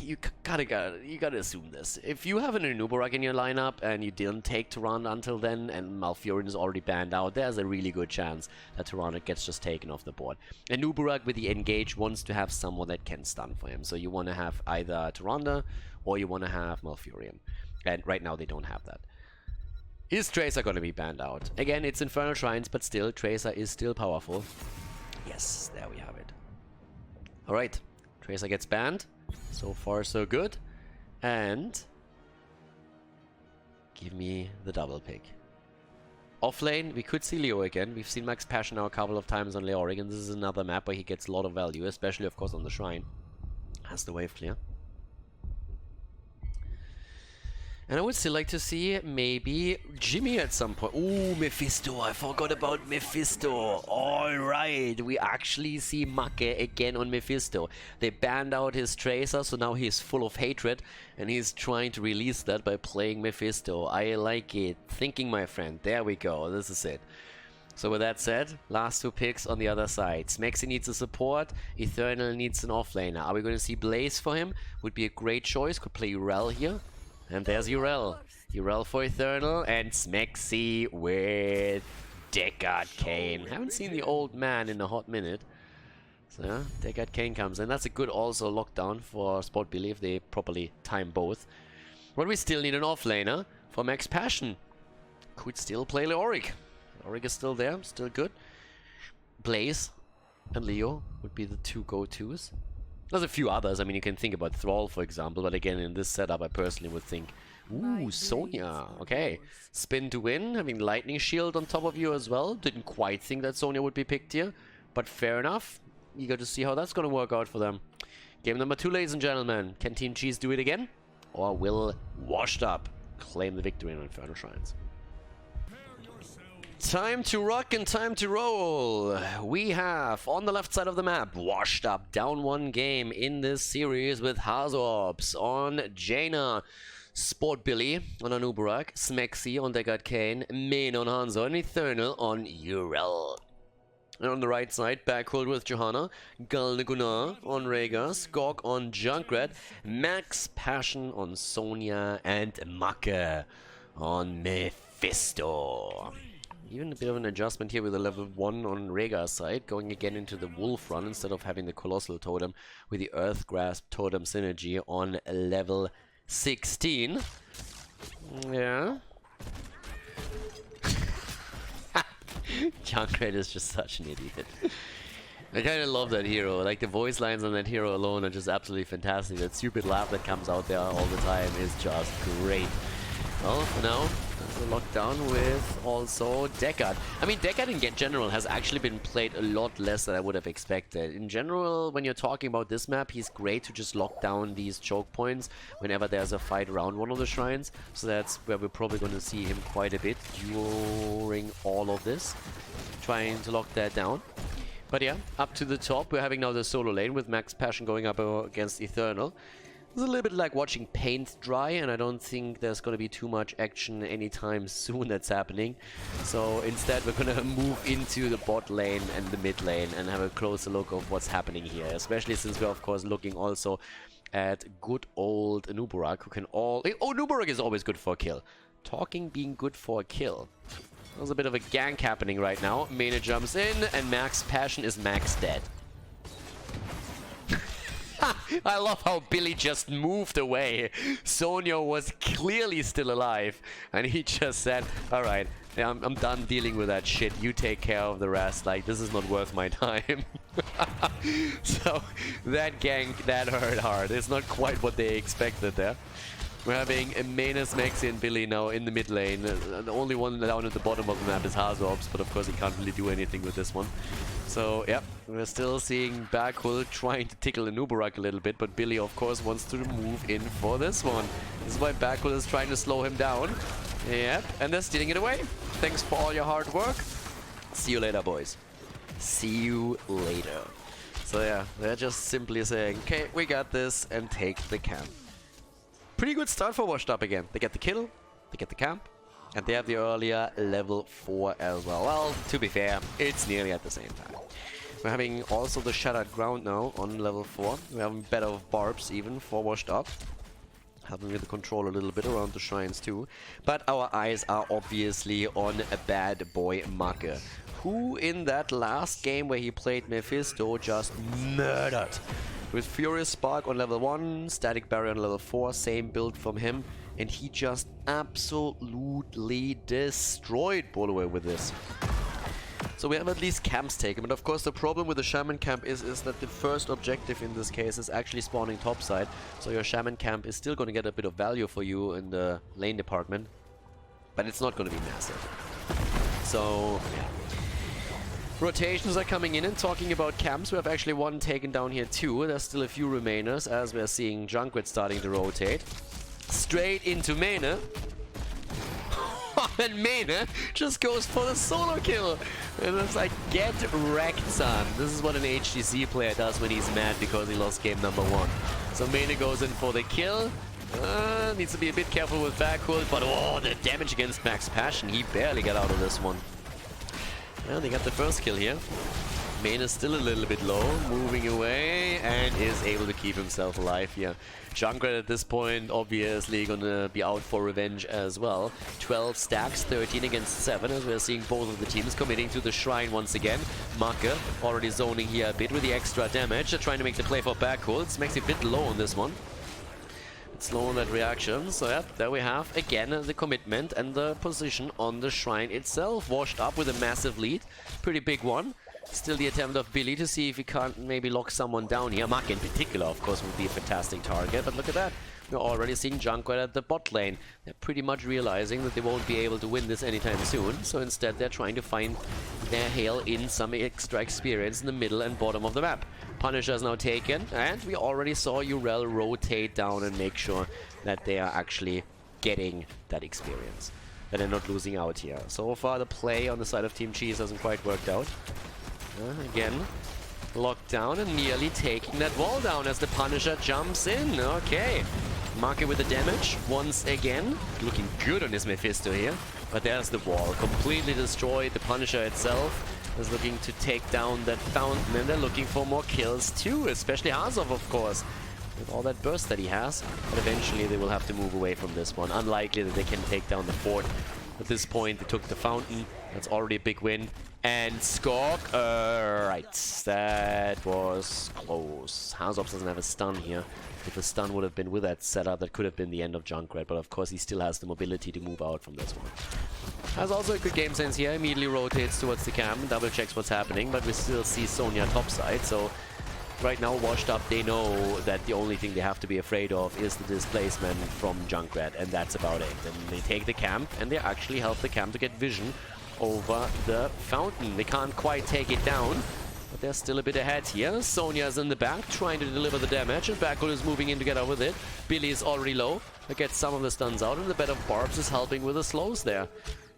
You gotta assume this. If you have an Anuburak in your lineup and you didn't take Tyrande until then, and Malfurion is already banned out, there's a really good chance that Tyrande gets just taken off the board. Anuburak with the engage wants to have someone that can stun for him. So you want to have either Tyrande or you want to have Malfurion. And right now they don't have that. Is Tracer going to be banned out? Again, it's Infernal Shrines, but still, Tracer is still powerful. Yes, there we have it. Alright. Tracer gets banned. So far, so good. And give me the double pick. Offlane, we could see Leo again. We've seen Max Passion now a couple of times on Leoric, and this is another map where he gets a lot of value, especially, of course, on the Shrine. Has the wave clear. And I would still like to see maybe Jimmy at some point. Ooh, Mephisto. I forgot about Mephisto. Alright, we actually see Make again on Mephisto. They banned out his Tracer, so now he's full of hatred. And he's trying to release that by playing Mephisto. I like it. Thinking, my friend. There we go. This is it. So with that said, last 2 picks on the other side. Smexy needs a support. Eternal needs an offlaner. Are we going to see Blaze for him? Would be a great choice. Could play Urel here. And there's Urel. Urel for Eternal, and Smexy with Deckard Cain. Haven't seen the old man in a hot minute. So yeah, Deckard Cain comes in. That's a good also lockdown for Sport Billy if they properly time both. But we still need an offlaner for Max Passion. Could still play Leoric. Leoric is still there, still good. Blaze and Leo would be the 2 go-tos. There's a few others. I mean, you can think about Thrall, for example, but again, in this setup, I personally would think, ooh, Sonya. Okay. Spin to win, having Lightning Shield on top of you as well. Didn't quite think that Sonya would be picked here, but fair enough. Eager to see how that's going to work out for them. Game number 2, ladies and gentlemen. Can Team Cheese do it again? Or will Washed Up claim the victory in Inferno Shrines? Time to rock and time to roll. We have, on the left side of the map, Washed Up, down 1 game in this series with Hazorps on Jaina, Sport Billy on Anubarak, Smexy on Deckard Kane, Main on Hanzo, and Eternal on Urel. And on the right side, Backhold with Johanna, Galnagunar on Rhaegar, Skog on Junkrat, Max Passion on Sonya, and Macke on Mephisto. Even a bit of an adjustment here with the level 1 on Rhaegar's side, going again into the Wolf run instead of having the Colossal Totem with the Earth Grasp Totem synergy on level 16. Yeah. Junkrat is just such an idiot. I kind of love that hero. Like, the voice lines on that hero alone are just absolutely fantastic. That stupid laugh that comes out there all the time is just great. Well, for now, there's a lockdown with also Deckard. I mean, Deckard in general has actually been played a lot less than I would have expected. In general, when you're talking about this map, he's great to just lock down these choke points whenever there's a fight around one of the shrines. So that's where we're probably going to see him quite a bit during all of this, trying to lock that down. But yeah, up to the top, we're having now the solo lane with Max Passion going up against Eternal. It's a little bit like watching paint dry, and I don't think there's going to be too much action anytime soon that's happening. So instead we're going to move into the bot lane and the mid lane and have a closer look of what's happening here. Especially since we're of course looking also at good old Anubarak, who can all... Oh, Anubarak is always good for a kill. Talking being good for a kill. There's a bit of a gank happening right now. Mena jumps in and Max Passion is max dead. I love how Billy just moved away. Sonya was clearly still alive, and he just said, alright, I'm done dealing with that shit. You take care of the rest. Like, this is not worth my time. So, that gank, that hurt hard. It's not quite what they expected there. We're having Menas, Maxi, and Billy now in the mid lane. The only one down at the bottom of the map is Hazorps, but of course he can't really do anything with this one. So, yeah, we're still seeing Backhull trying to tickle Anubarak a little bit, but Billy, of course, wants to move in for this one. This is why Backhull is trying to slow him down. Yep, and they're stealing it away. Thanks for all your hard work. See you later, boys. See you later. So, yeah, they're just simply saying, okay, we got this, and take the camp. Pretty good start for Washed Up again. They get the kill, they get the camp, and they have the earlier level 4 as well. Well, to be fair, it's nearly at the same time. We're having also the Shattered Ground now on level 4. We're having better of barbs even for Washed Up. Helping with the control a little bit around the shrines too. But our eyes are obviously on a bad boy Macke, who in that last game where he played Mephisto just murdered. With Furious Spark on level 1, Static Barrier on level 4, same build from him, and he just absolutely destroyed Bolaway with this. So we have at least camps taken, but of course the problem with the Shaman camp is that the first objective in this case is actually spawning topside, so your Shaman camp is still going to get a bit of value for you in the lane department, but it's not going to be massive. So, yeah. Rotations are coming in, and talking about camps, we have actually one taken down here too. There's still a few remainers as we're seeing Junkrat starting to rotate. Straight into Mena. And Mena just goes for the solo kill. And it's like, get wrecked, son. This is what an HGC player does when he's mad because he lost game number 1. So Mena goes in for the kill. Needs to be a bit careful with Backhold, but oh, the damage against Max Passion. He barely got out of this one. Well, they got the first kill here. Main is still a little bit low, moving away, and is able to keep himself alive here. Junkrat at this point obviously gonna be out for revenge as well. 12 stacks, 13 against 7, as we're seeing both of the teams committing to the shrine once again. Macke already zoning here a bit with the extra damage. They're trying to make the play for Backholds. Makes it a bit low on this one. Slow on that reaction, so yeah, there we have again the commitment and the position on the shrine itself. Washed Up with a massive lead, pretty big one. Still the attempt of Billy to see if he can't maybe lock someone down here. Mark in particular, of course, would be a fantastic target, but look at that. We're already seeing Junkrat at the bot lane. They're pretty much realizing that they won't be able to win this anytime soon, so instead they're trying to find their hail in some extra experience in the middle and bottom of the map. Punisher is now taken, and we already saw Urel rotate down and make sure that they are actually getting that experience, that they're not losing out here. So far the play on the side of Team Cheese hasn't quite worked out. Again, locked down and nearly taking that wall down as the Punisher jumps in. Okay, Market with the damage once again. Looking good on his Mephisto here. But there's the wall, completely destroyed. The Punisher itself is looking to take down that fountain, and they're looking for more kills too, especially Hazov, of course, with all that burst that he has. But eventually they will have to move away from this one. Unlikely that they can take down the fort. At this point, they took the fountain. That's already a big win. And Skork, right, that was close. Hazov doesn't have a stun here. If a stun would have been with that setup, that could have been the end of Junkrat, but of course he still has the mobility to move out from this one. Has also a good game sense here, immediately rotates towards the camp, double checks what's happening, but we still see Sonya topside, so right now washed up, they know that the only thing they have to be afraid of is the displacement from Junkrat, and that's about it. And they take the camp, and they actually help the camp to get vision over the fountain. They can't quite take it down, but they're still a bit ahead here. Sonya's in the back, trying to deliver the damage, and Bakul is moving in to get out with it. Billy is already low, but gets some of the stuns out, and the bed of barbs is helping with the slows there.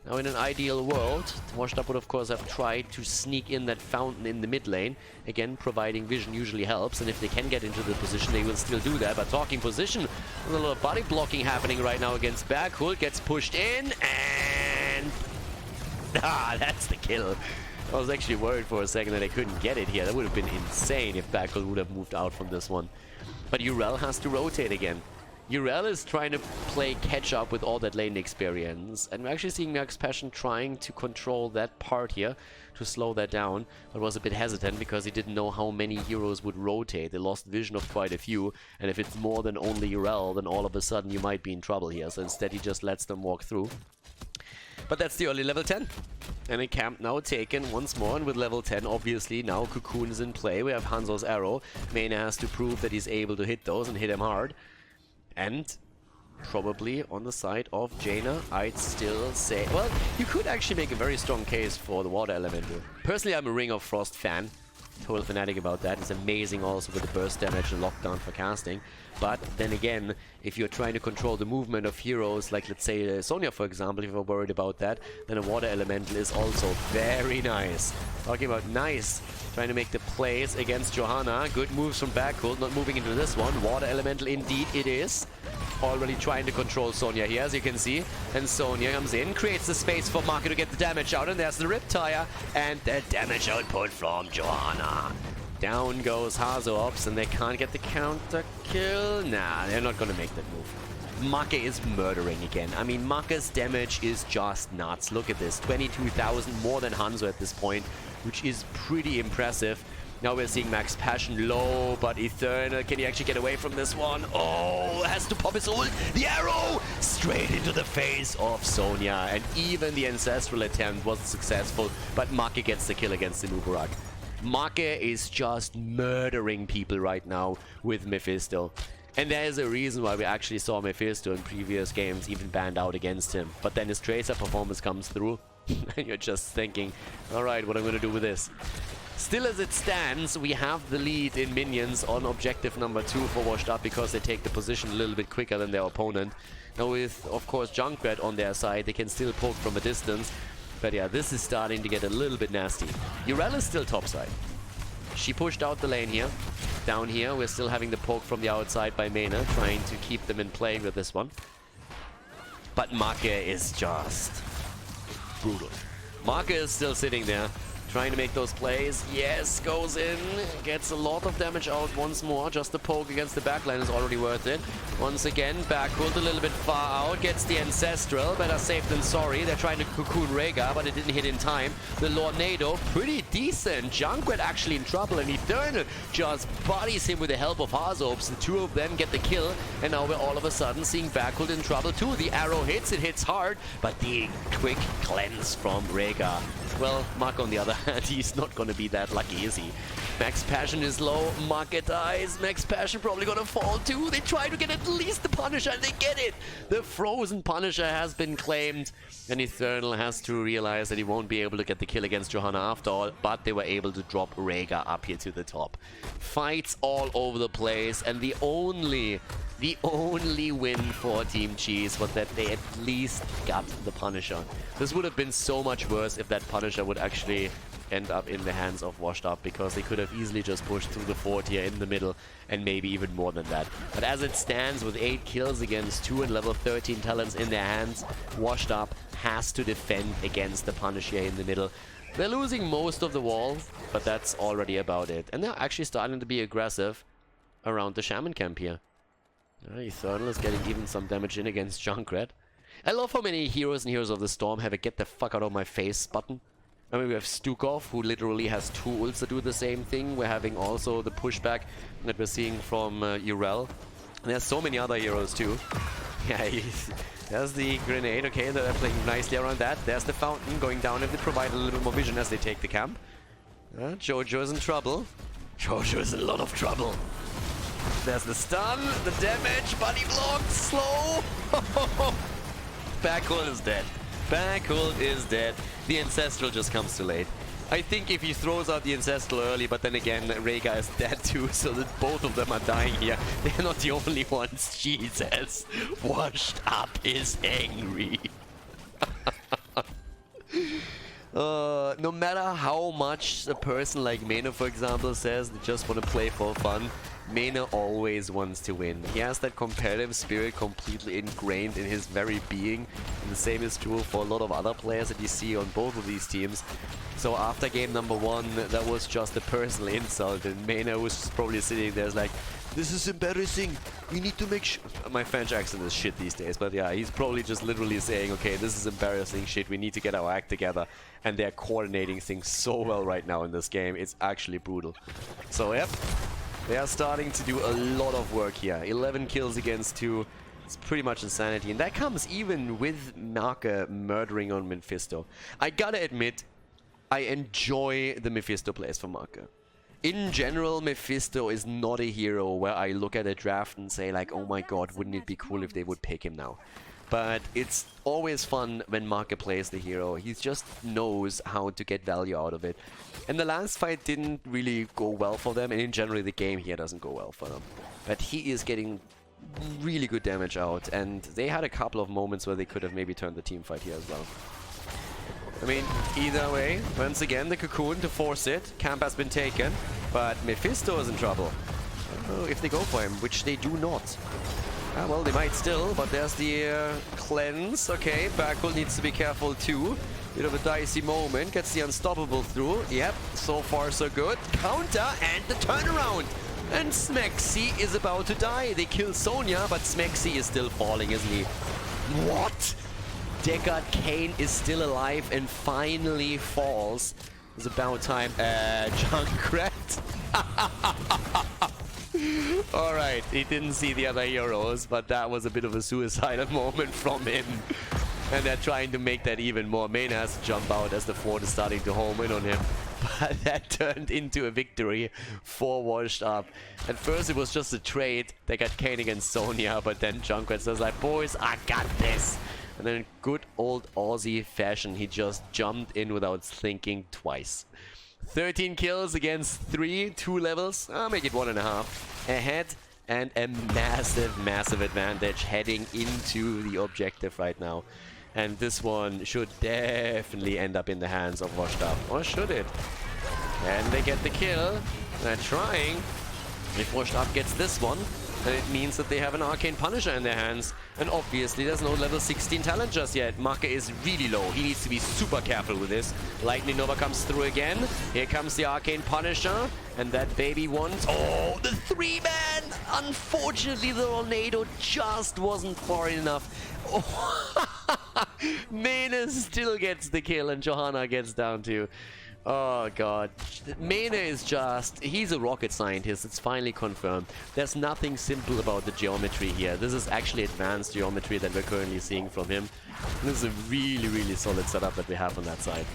Now in an ideal world, Washed Up would of course have tried to sneak in that fountain in the mid lane. Again, providing vision usually helps, and if they can get into the position, they will still do that. But talking position, there's a lot of body blocking happening right now against Bakul. Gets pushed in, and that's the kill. I was actually worried for a second that I couldn't get it here. That would have been insane if Bakul would have moved out from this one. But Urel has to rotate again. Urel is trying to play catch up with all that lane experience, and we're actually seeing Max Passion trying to control that part here to slow that down, but was a bit hesitant because he didn't know how many heroes would rotate. They lost vision of quite a few, and if it's more than only Urel, then all of a sudden you might be in trouble here. So instead he just lets them walk through. But that's the early level 10. And a camp now taken once more, and with level 10 obviously now Cocoon is in play. We have Hanzo's arrow. Mena has to prove that he's able to hit those and hit him hard. And probably on the side of Jaina, I'd still say, well, you could actually make a very strong case for the water elemental. Personally, I'm a Ring of Frost fan. Total fanatic about that. It's amazing also with the burst damage and lockdown for casting. But then again, if you're trying to control the movement of heroes, like let's say Sonya for example, if you're worried about that, then a water elemental is also very nice. Talking about nice, trying to make the plays against Johanna. Good moves from Bakul, not moving into this one. Water elemental indeed it is. Already trying to control Sonya here, as you can see. And Sonya comes in, creates the space for Marco to get the damage out, and there's the Riptire and the damage output from Johanna. Down goes Hazops, and they can't get the counter kill. Nah, they're not gonna make that move. Maka is murdering again. I mean, Maka's damage is just nuts. Look at this, 22,000 more than Hanzo at this point, which is pretty impressive. Now we're seeing Max Passion low, but Eternal, can he actually get away from this one? Oh, has to pop his ult. The arrow straight into the face of Sonya, and even the Ancestral attempt wasn't successful, but Make gets the kill against the Nubarak. Make is just murdering people right now with Mephisto. And there is a reason why we actually saw Mephisto in previous games even banned out against him. But then his Tracer performance comes through, and you're just thinking, alright, what am I going to do with this? Still as it stands, we have the lead in minions on objective number 2 for Washed Up because they take the position a little bit quicker than their opponent. Now with, of course, Junkrat on their side, they can still poke from a distance. But yeah, this is starting to get a little bit nasty. Urel is still topside. She pushed out the lane here. Down here, we're still having the poke from the outside by Mena, trying to keep them in play with this one. But Make is just brutal. Make is still sitting there, trying to make those plays. Yes, goes in, gets a lot of damage out once more. Just the poke against the backline is already worth it. Once again, backward a little bit far out, gets the Ancestral. Better safe than sorry. They're trying to cocoon Rhaegar, but it didn't hit in time. The Lornado, pretty decent. Junkrat actually in trouble, and Eternal just bodies him with the help of Hazops. The two of them get the kill, and now we're all of a sudden seeing Bakul in trouble too. The arrow hits, it hits hard, but the quick cleanse from Rhaegar. Well, Mark on the other and he's not gonna be that lucky, is he? Max Passion is low, Market dies, Max Passion probably gonna fall too. They try to get at least the Punisher, and they get it! The Frozen Punisher has been claimed, and Eternal has to realize that he won't be able to get the kill against Johanna after all, but they were able to drop Rhaegar up here to the top. Fights all over the place, and the only win for Team Cheese was that they at least got the Punisher. This would have been so much worse if that Punisher would actually end up in the hands of Washed Up, because they could have easily just pushed through the fort here in the middle, and maybe even more than that. But as it stands, with 8 kills against 2 and level 13 talents in their hands, Washed Up has to defend against the Punisher in the middle. They're losing most of the wall, but that's already about it. And they're actually starting to be aggressive around the Shaman camp here. Eternal is getting even some damage in against Junkrat. I love how many heroes and Heroes of the Storm have a get the fuck out of my face button. I mean, we have Stukov, who literally has 2 ults that do the same thing. We're having also the pushback that we're seeing from Urel. And there's so many other heroes too. Yeah, there's the grenade. Okay, they're playing nicely around that. There's the fountain going down, and they provide a little bit more vision as they take the camp. Jojo is in trouble. Jojo is in a lot of trouble. There's the stun, the damage, body blocked, slow. Backhold is dead. Backhold is dead. The Ancestral just comes too late. I think if he throws out the Ancestral early, but then again, Rhaegar is dead too, so that both of them are dying here. They're not the only ones. Jesus. Washed Up is angry. No matter how much a person like Mena, for example, says they just want to play for fun, Mena always wants to win. He has that competitive spirit completely ingrained in his very being, and the same is true for a lot of other players that you see on both of these teams. So after game number 1, that was just a personal insult, and Mena was probably sitting there like, this is embarrassing, we need to make sure... My French accent is shit these days, but yeah, he's probably just literally saying, okay, this is embarrassing shit, we need to get our act together. And they're coordinating things so well right now in this game, it's actually brutal. So yep, they are starting to do a lot of work here. 11 kills against 2. It's pretty much insanity. And that comes even with Marke murdering on Mephisto. I gotta admit, I enjoy the Mephisto plays for Marke. In general, Mephisto is not a hero where I look at a draft and say like, oh my god, wouldn't it be cool if they would pick him now. But it's always fun when Marke plays the hero. He just knows how to get value out of it. And the last fight didn't really go well for them, and in general the game here doesn't go well for them. But he is getting really good damage out, and they had a couple of moments where they could have maybe turned the team fight here as well. I mean, either way, once again the cocoon to force it. Camp has been taken, but Mephisto is in trouble. I don't know if they go for him, which they do not. Well, they might still, but there's the cleanse. Okay, Backhold needs to be careful too. Bit of a dicey moment, gets the unstoppable through. Yep, so far so good. Counter and the turnaround. And Smexy is about to die. They kill Sonya, but Smexy is still falling, isn't he? What? Deckard Cain is still alive and finally falls. It's about time. Junkrat. Alright, he didn't see the other heroes, but that was a bit of a suicidal moment from him. And they're trying to make that even more. Mena has to jump out as the fort is starting to home in on him. But that turned into a victory for Washed Up. At first it was just a trade. They got Cain against Sonya, but then Junkrat says like, boys, I got this. And then in good old Aussie fashion, he just jumped in without thinking twice. 13 kills against 3, 2 levels. I'll make it 1.5. Ahead and a massive, massive advantage heading into the objective right now. And this one should definitely end up in the hands of Washed Up. Or should it? And they get the kill. They're trying. If Washed Up gets this one, then it means that they have an Arcane Punisher in their hands. And obviously there's no level 16 talent just yet. Marke is really low. He needs to be super careful with this. Lightning Nova comes through again. Here comes the Arcane Punisher. And that baby wants... Oh, the 3-man! Unfortunately, the tornado just wasn't far enough. Oh. Mena still gets the kill and Johanna gets down to... Oh god. Mena is just... He's a rocket scientist. It's finally confirmed. There's nothing simple about the geometry here. This is actually advanced geometry that we're currently seeing from him. This is a really, really solid setup that we have on that side.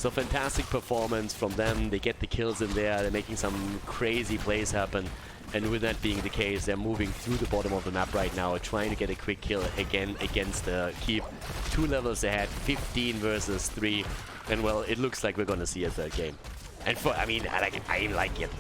So fantastic performance from them. They get the kills in there. They're making some crazy plays happen. And with that being the case, they're moving through the bottom of the map right now, trying to get a quick kill again against the Keep. 2 levels ahead, 15 versus 3. And well, it looks like we're gonna see a third game. And I like it.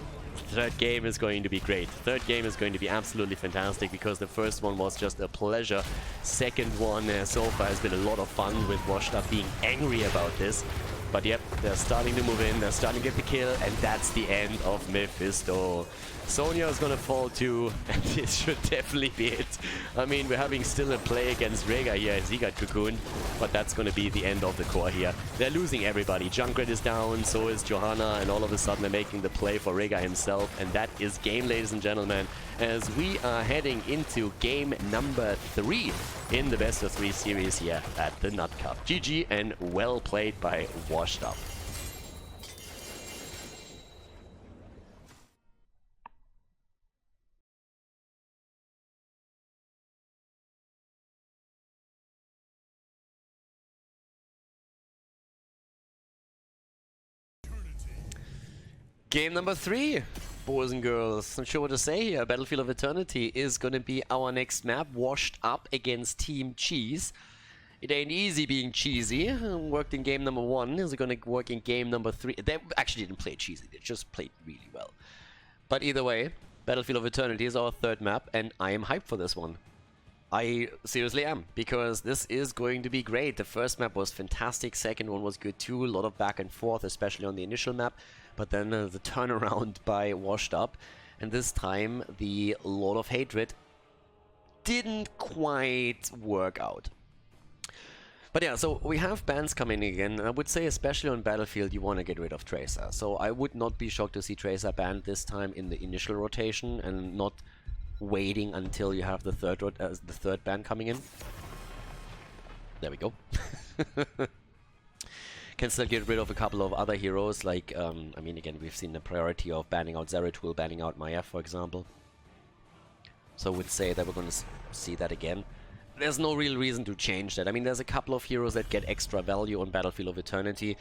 Third game is going to be great. Third game is going to be absolutely fantastic because the first one was just a pleasure. Second one so far has been a lot of fun with Washed Up being angry about this. But yep, they're starting to move in, they're starting to get the kill, and that's the end of Mephisto. Sonya is gonna fall too, and this should definitely be it. I mean, we're having still a play against Rega here as he got cocooned, but that's gonna be the end of the core here. They're losing everybody. Junkrat is down, so is Johanna, and all of a sudden they're making the play for Rega himself, and that is game, ladies and gentlemen, as we are heading into game number 3 in the best of 3 series here at the Nut Cup. GG and well played by Washed Up. Game number 3, boys and girls. Not sure what to say here. Battlefield of Eternity is going to be our next map. Washed Up against Team Cheese. It ain't easy being cheesy. Worked in game number 1. Is it going to work in game number 3? They actually didn't play cheesy. They just played really well. But either way, Battlefield of Eternity is our 3rd map, and I am hyped for this one. I seriously am, because this is going to be great. The first map was fantastic, second one was good too, a lot of back and forth, especially on the initial map, but then the turnaround by Washed Up, and this time the Lord of Hatred didn't quite work out. But yeah, so we have bans coming again, and I would say especially on Battlefield you want to get rid of Tracer, so I would not be shocked to see Tracer banned this time in the initial rotation and not waiting until you have the third ban coming in. There we go. Can still get rid of a couple of other heroes, like, I mean, again, we've seen the priority of banning out Zeratul, banning out Maya, for example. So I would say that we're going to see that again. There's no real reason to change that. I mean, there's a couple of heroes that get extra value on Battlefield of Eternity.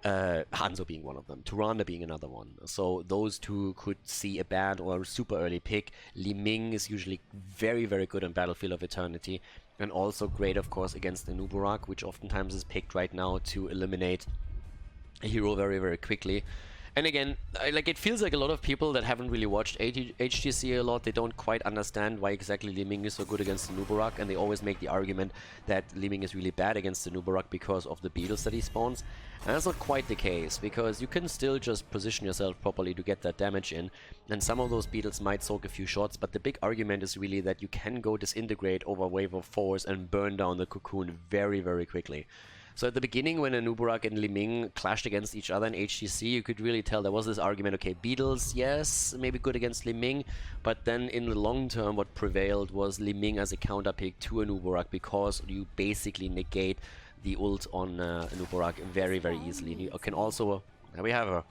Hanzo being one of them, Tyrande being another one. So those two could see a ban or a super early pick. Li Ming is usually very, very good on Battlefield of Eternity, and also great, of course, against the Nuburak, which oftentimes is picked right now to eliminate a hero very, very quickly. And again, like, it feels like a lot of people that haven't really watched HGC a lot, they don't quite understand why exactly Li Ming is so good against the Nuburak, and they always make the argument that Li Ming is really bad against the Nuburak because of the beetles that he spawns. And that's not quite the case, because you can still just position yourself properly to get that damage in, and some of those beetles might soak a few shots, but the big argument is really that you can go disintegrate over a wave of 4s and burn down the cocoon very, very quickly. So at the beginning, when a Nuburak and Li Ming clashed against each other in HGC, you could really tell there was this argument, okay, beetles, yes, maybe good against Li Ming, but then in the long term what prevailed was Li Ming as a counter pick to a Nuburak, because you basically negate the ult on a Nuburak very, very easily. You can also, there we have her,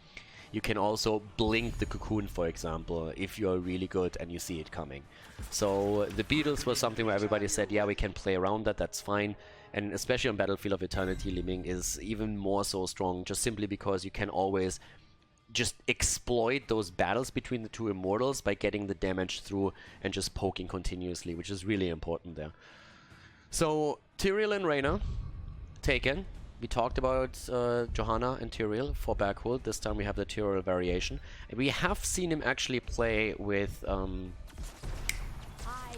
you can also blink the cocoon, for example, if you're really good and you see it coming. So the beetles was something where everybody said, yeah, we can play around that, that's fine. And especially on Battlefield of Eternity, Li Ming is even more so strong, just simply because you can always just exploit those battles between the two immortals by getting the damage through and just poking continuously, which is really important there. So, Tyrael and Reyna, taken. We talked about Johanna and Tyrael for backhold. This time we have the Tyrael variation. And we have seen him actually play with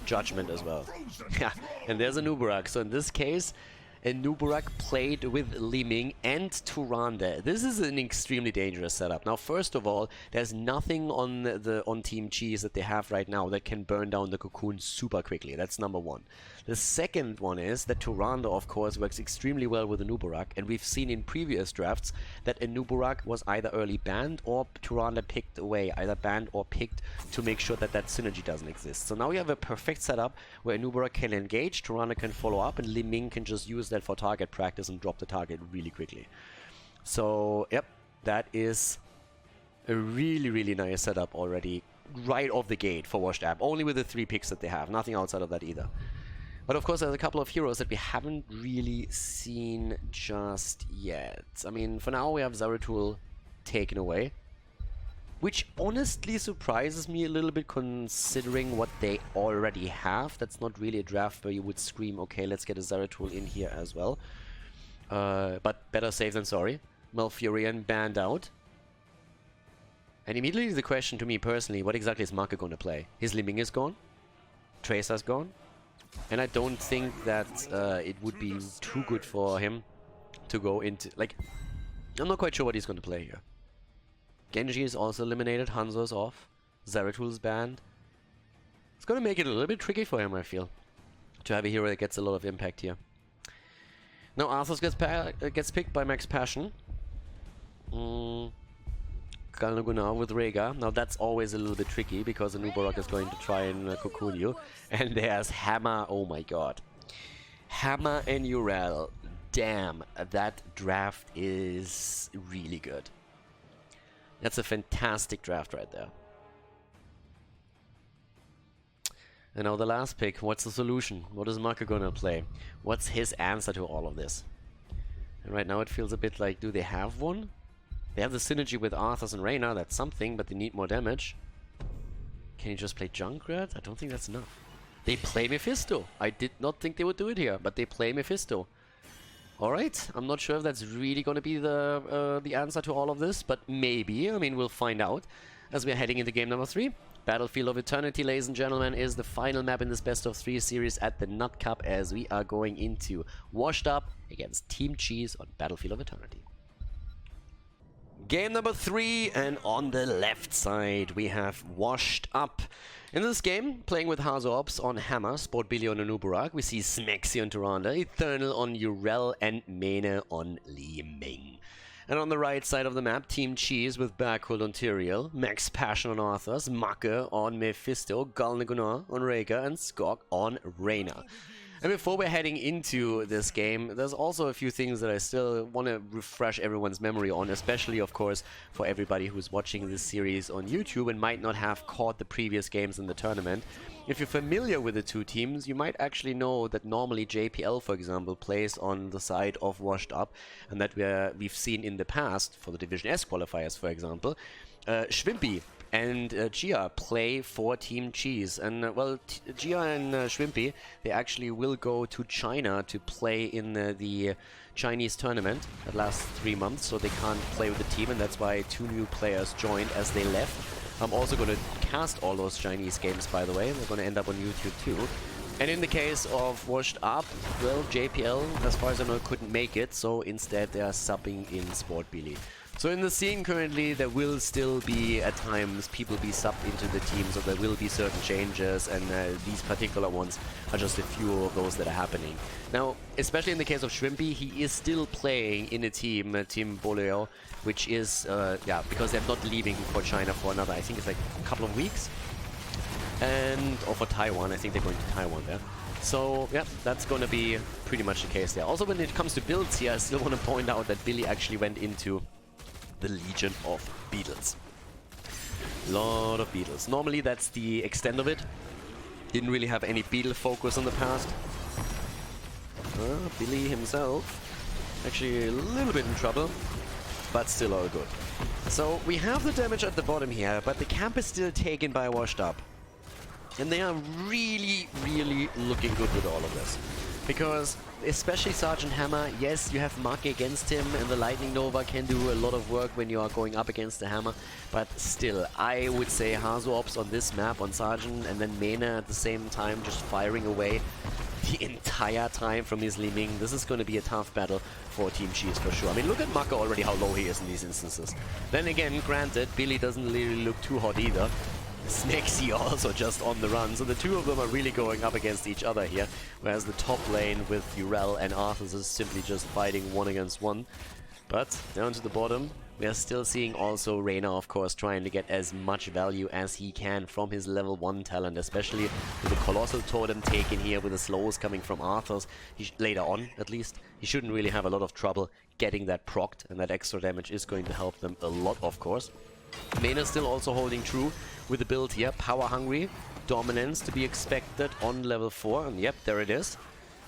Judgment as well. Yeah, and there's a Nuburak. So in this case, a Nuburak played with Li Ming and Tyrande. This is an extremely dangerous setup. Now, first of all, there's nothing on Team Cheese that they have right now that can burn down the cocoon super quickly. That's number one. The second one is that Tyrande, of course, works extremely well with a Nuburak, and we've seen in previous drafts that a Nuburak was either early banned or Tyrande picked away, either banned or picked, to make sure that that synergy doesn't exist. So now we have a perfect setup where a Nuburak can engage, Tyrande can follow up, and Li Ming can just use that for target practice and drop the target really quickly. So, yep, that is a really, really nice setup already right off the gate for Washed Up, only with the 3 picks that they have, nothing outside of that either. But of course, there's a couple of heroes that we haven't really seen just yet. I mean, for now we have Zeratul taken away, which honestly surprises me a little bit considering what they already have. That's not really a draft where you would scream, okay, let's get a Zeratul in here as well. But better safe than sorry. Malfurion banned out. And immediately the question to me personally, what exactly is Marke going to play? His Li Ming is gone. Tracer's gone. And I don't think that it would be too good for him to go into... Like, I'm not quite sure what he's going to play here. Genji is also eliminated. Hanzo's off. Zeratul's banned. It's going to make it a little bit tricky for him, I feel, to have a hero that gets a lot of impact here. Now Arthas gets picked by Max Passion. Khaldor with Rhaegar. Now that's always a little bit tricky because Anubarak is going to try and cocoon you. And there's Hammer. Oh my god. Hammer and Urel. Damn, that draft is really good. That's a fantastic draft right there. And now the last pick. What's the solution? What is Marke gonna play? What's his answer to all of this? And right now it feels a bit like, do they have one? They have the synergy with Arthas and Reyna, that's something, but they need more damage. Can you just play Junkrat? I don't think that's enough. They play Mephisto. I did not think they would do it here, but they play Mephisto. Alright, I'm not sure if that's really going to be the answer to all of this, but maybe. I mean, we'll find out as we're heading into game number 3. Battlefield of Eternity, ladies and gentlemen, is the final map in this best of 3 series at the Nut Cup as we are going into Washed Up against Team Cheese on Battlefield of Eternity. Game number 3, and on the left side we have Washed Up. In this game, playing with Hazops on Hammer, Sport Billy on Anubarak, we see Smexy on Tyrande, Eternal on Urel, and Mene on Li Ming. And on the right side of the map, Team Cheese with Berghold on Tyrael, Max Passion on Arthas, Marke on Mephisto, Khaldor on Rhaegar, and Skog on Reyna. And before we're heading into this game, there's also a few things that I still want to refresh everyone's memory on, especially, of course, for everybody who's watching this series on YouTube and might not have caught the previous games in the tournament. If you're familiar with the two teams, you might actually know that normally JPL, for example, plays on the side of Washed Up, and that we've seen in the past, for the Division S qualifiers, for example, Schwimpy and Gia play for Team Cheese. And, well, Gia and Schwimpy, they actually will go to China to play in the Chinese tournament that lasts 3 months, so they can't play with the team, and that's why 2 new players joined as they left. I'm also going to cast all those Chinese games, by the way. They're going to end up on YouTube too. And in the case of Washed Up, well, JPL, as far as I know, couldn't make it, so instead they are subbing in Sport Billy. So in the scene currently, there will still be, at times, people be subbed into the team, so there will be certain changes, and these particular ones are just a few of those that are happening. Now, especially in the case of Schwimpy, he is still playing in a team, Team Boleo, which is, yeah, because they're not leaving for China for another, I think it's like a couple of weeks. Or for Taiwan, I think they're going to Taiwan there. So, yeah, that's going to be pretty much the case there. Also, when it comes to builds here, I still want to point out that Billy actually went into the Legion of Beetles. Lot of beetles. Normally that's the extent of it. Didn't really have any beetle focus in the past. Billy himself actually a little bit in trouble, but still all good. So we have the damage at the bottom here, but the camp is still taken by Washed Up. And they are really, really looking good with all of this. Because, especially Sergeant Hammer, yes, you have Marke against him, and the Lightning Nova can do a lot of work when you are going up against the Hammer. But still, I would say Hazops on this map, on Sergeant, and then Mene at the same time just firing away the entire time from his Li Ming. This is going to be a tough battle for Team Cheese for sure. I mean, look at Marke already, how low he is in these instances. Then again, granted, Billy doesn't really look too hot either. Smexy also just on the run, so the two of them are really going up against each other here, whereas the top lane with Urel and Arthas is simply just fighting 1 against 1. But down to the bottom, we are still seeing also Reyna, of course, trying to get as much value as he can from his level 1 talent, especially with the Colossal Totem taken here, with the slows coming from Arthas. Later on, at least, he shouldn't really have a lot of trouble getting that procced, and that extra damage is going to help them a lot, of course. Mene is still also holding true with the build here, power hungry, dominance to be expected on level 4. And yep, there it is.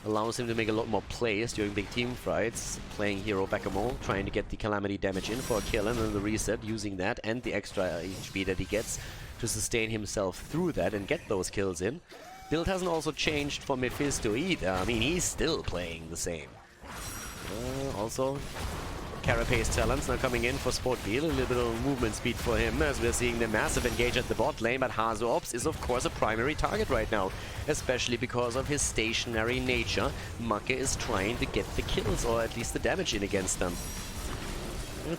Allows him to make a lot more plays during big team fights. Playing hero Whack-A-Mole, trying to get the Calamity damage in for a kill, and then the reset, using that and the extra HP that he gets to sustain himself through that and get those kills in. Build hasn't also changed for Mephisto either. I mean, he's still playing the same. Also, Carapace talents now coming in for Sport Beal. A little bit of movement speed for him as we're seeing the massive engage at the bot lane, but Hazops is of course a primary target right now, especially because of his stationary nature. Macke is trying to get the kills, or at least the damage in against them.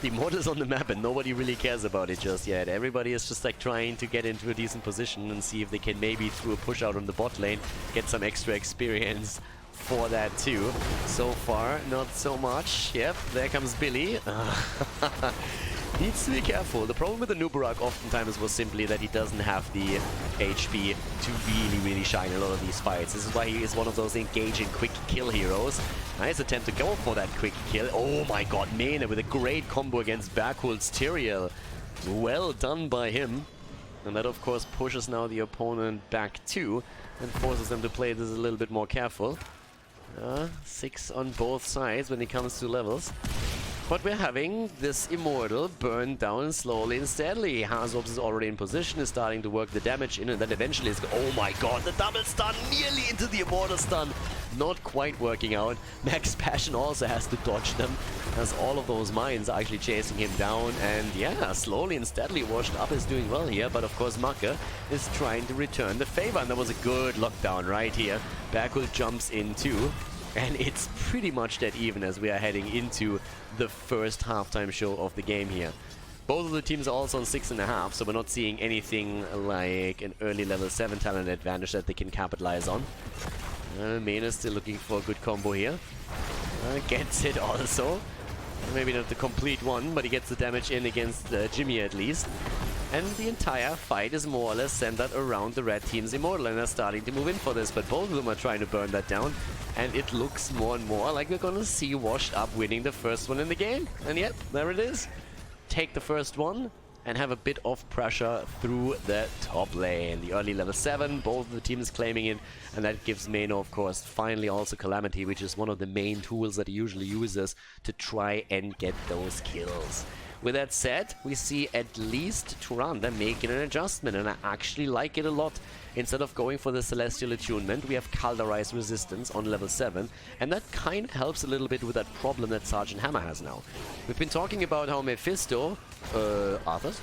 The Immortal is on the map and nobody really cares about it just yet. Everybody is just like trying to get into a decent position and see if they can maybe through a push out on the bot lane get some extra experience for that too. So far, not so much. Yep, there comes Billy. Needs to be careful. The problem with the Nubarak oftentimes was simply that he doesn't have the HP to really shine in a lot of these fights. This is why he is one of those engaging quick kill heroes. Nice attempt to go for that quick kill. Oh my god, Mene with a great combo against Berkul's Tyrael. Well done by him. And that of course pushes now the opponent back too and forces them to play this a little bit more careful. 6 on both sides when it comes to levels. But we're having this Immortal burn down slowly and steadily. Hazops is already in position, is starting to work the damage in, and then eventually is... Oh my god, the double stun nearly into the Immortal stun. Not quite working out. Max Passion also has to dodge them, as all of those mines are actually chasing him down. And yeah, slowly and steadily Washed Up is doing well here, but of course Macke is trying to return the favor. And there was a good lockdown right here. Berkul jumps in too. And it's pretty much dead even as we are heading into the first halftime show of the game here. Both of the teams are also on 6.5, so we're not seeing anything like an early level 7 talent advantage that they can capitalize on. Mene is still looking for a good combo here. Gets it also. Maybe not the complete one, but he gets the damage in against Jimmy at least. And the entire fight is more or less centered around the red team's Immortal, and they're starting to move in for this, but both of them are trying to burn that down. And it looks more and more like we're gonna see Washed Up winning the first one in the game. And yep, there it is. Take the first one and have a bit of pressure through the top lane. The early level 7, both of the teams claiming it, and that gives Mene, of course, finally also Calamity, which is one of the main tools that he usually uses to try and get those kills. With that said, we see at least Tyrande making an adjustment, and I actually like it a lot. Instead of going for the Celestial Attunement, we have Khaldor's Resistance on level 7, and that kind of helps a little bit with that problem that Sergeant Hammer has now. We've been talking about how Mephisto... Arthas?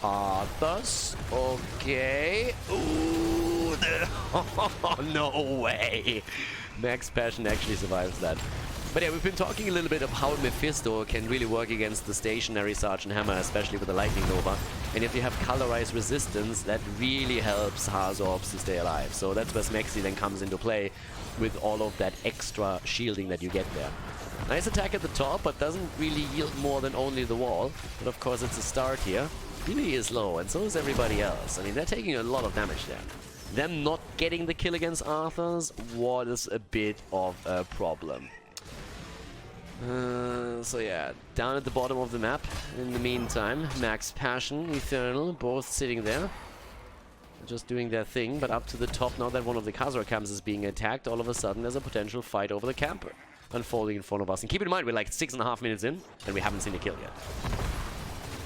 Arthas? Okay... Ooh... No way! Max Passion actually survives that. But yeah, we've been talking a little bit of how Mephisto can really work against the stationary Sergeant Hammer, especially with the Lightning Nova. And if you have Khaldor's Resistance, that really helps Hazops to stay alive. So that's where Smexy then comes into play with all of that extra shielding that you get there. Nice attack at the top, but doesn't really yield more than only the wall. But of course it's a start here. Billy is low, and so is everybody else. I mean, they're taking a lot of damage there. Them not getting the kill against Arthas was a bit of a problem. So yeah, down at the bottom of the map, in the meantime, Max Passion, Eternal, both sitting there. Just doing their thing, but up to the top, now that one of the Khazra camps is being attacked, all of a sudden there's a potential fight over the camp unfolding in front of us. And keep in mind, we're like 6.5 minutes in, and we haven't seen a kill yet.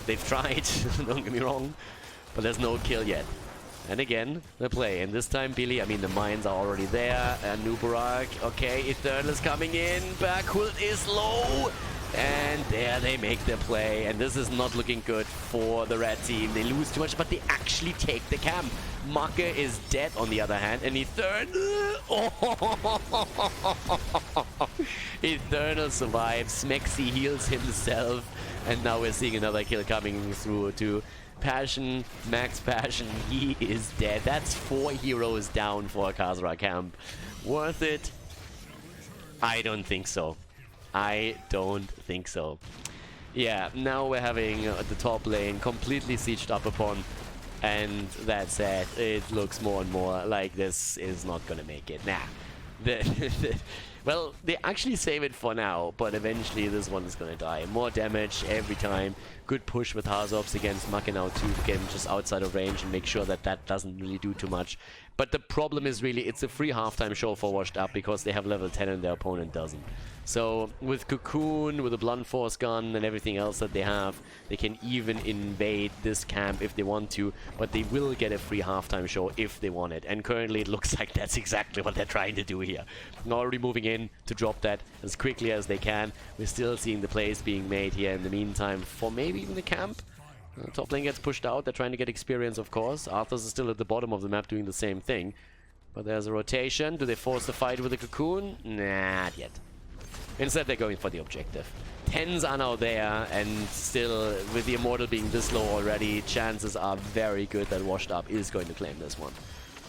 They've tried, don't get me wrong, but there's no kill yet. And again, the play. And this time, Billy, I mean, the mines are already there. And Nubarak, okay, Eternal is coming in. Berkul is low. And there they make their play. And this is not looking good for the red team. They lose too much, but they actually take the camp. Macke is dead on the other hand. And Eternal... Eternal survives. Smexy heals himself. And now we're seeing another kill coming through to... Passion, Max Passion, he is dead. That's 4 heroes down for a Khazra camp. Worth it? I don't think so. I don't think so. Yeah, now we're having the top lane completely sieged up upon. And that said, it looks more and more like this is not gonna make it. Nah. Well, they actually save it for now, but eventually this one is gonna die. More damage every time. Good push with Hazops against Makinau to get him just outside of range and make sure that that doesn't really do too much. But the problem is really, it's a free halftime show for Washed Up because they have level 10 and their opponent doesn't. So with Cocoon, with a Blunt Force gun and everything else that they have, they can even invade this camp if they want to, but they will get a free halftime show if they want it. And currently it looks like that's exactly what they're trying to do here. Already moving in to drop that as quickly as they can. We're still seeing the plays being made here in the meantime for maybe even the camp. Top lane gets pushed out. They're trying to get experience, of course. Arthas is still at the bottom of the map doing the same thing. But there's a rotation. Do they force the fight with the Cocoon? Not yet. Instead, they're going for the objective. 10s are now there, and still, with the Immortal being this low already, chances are very good that Washed Up is going to claim this one.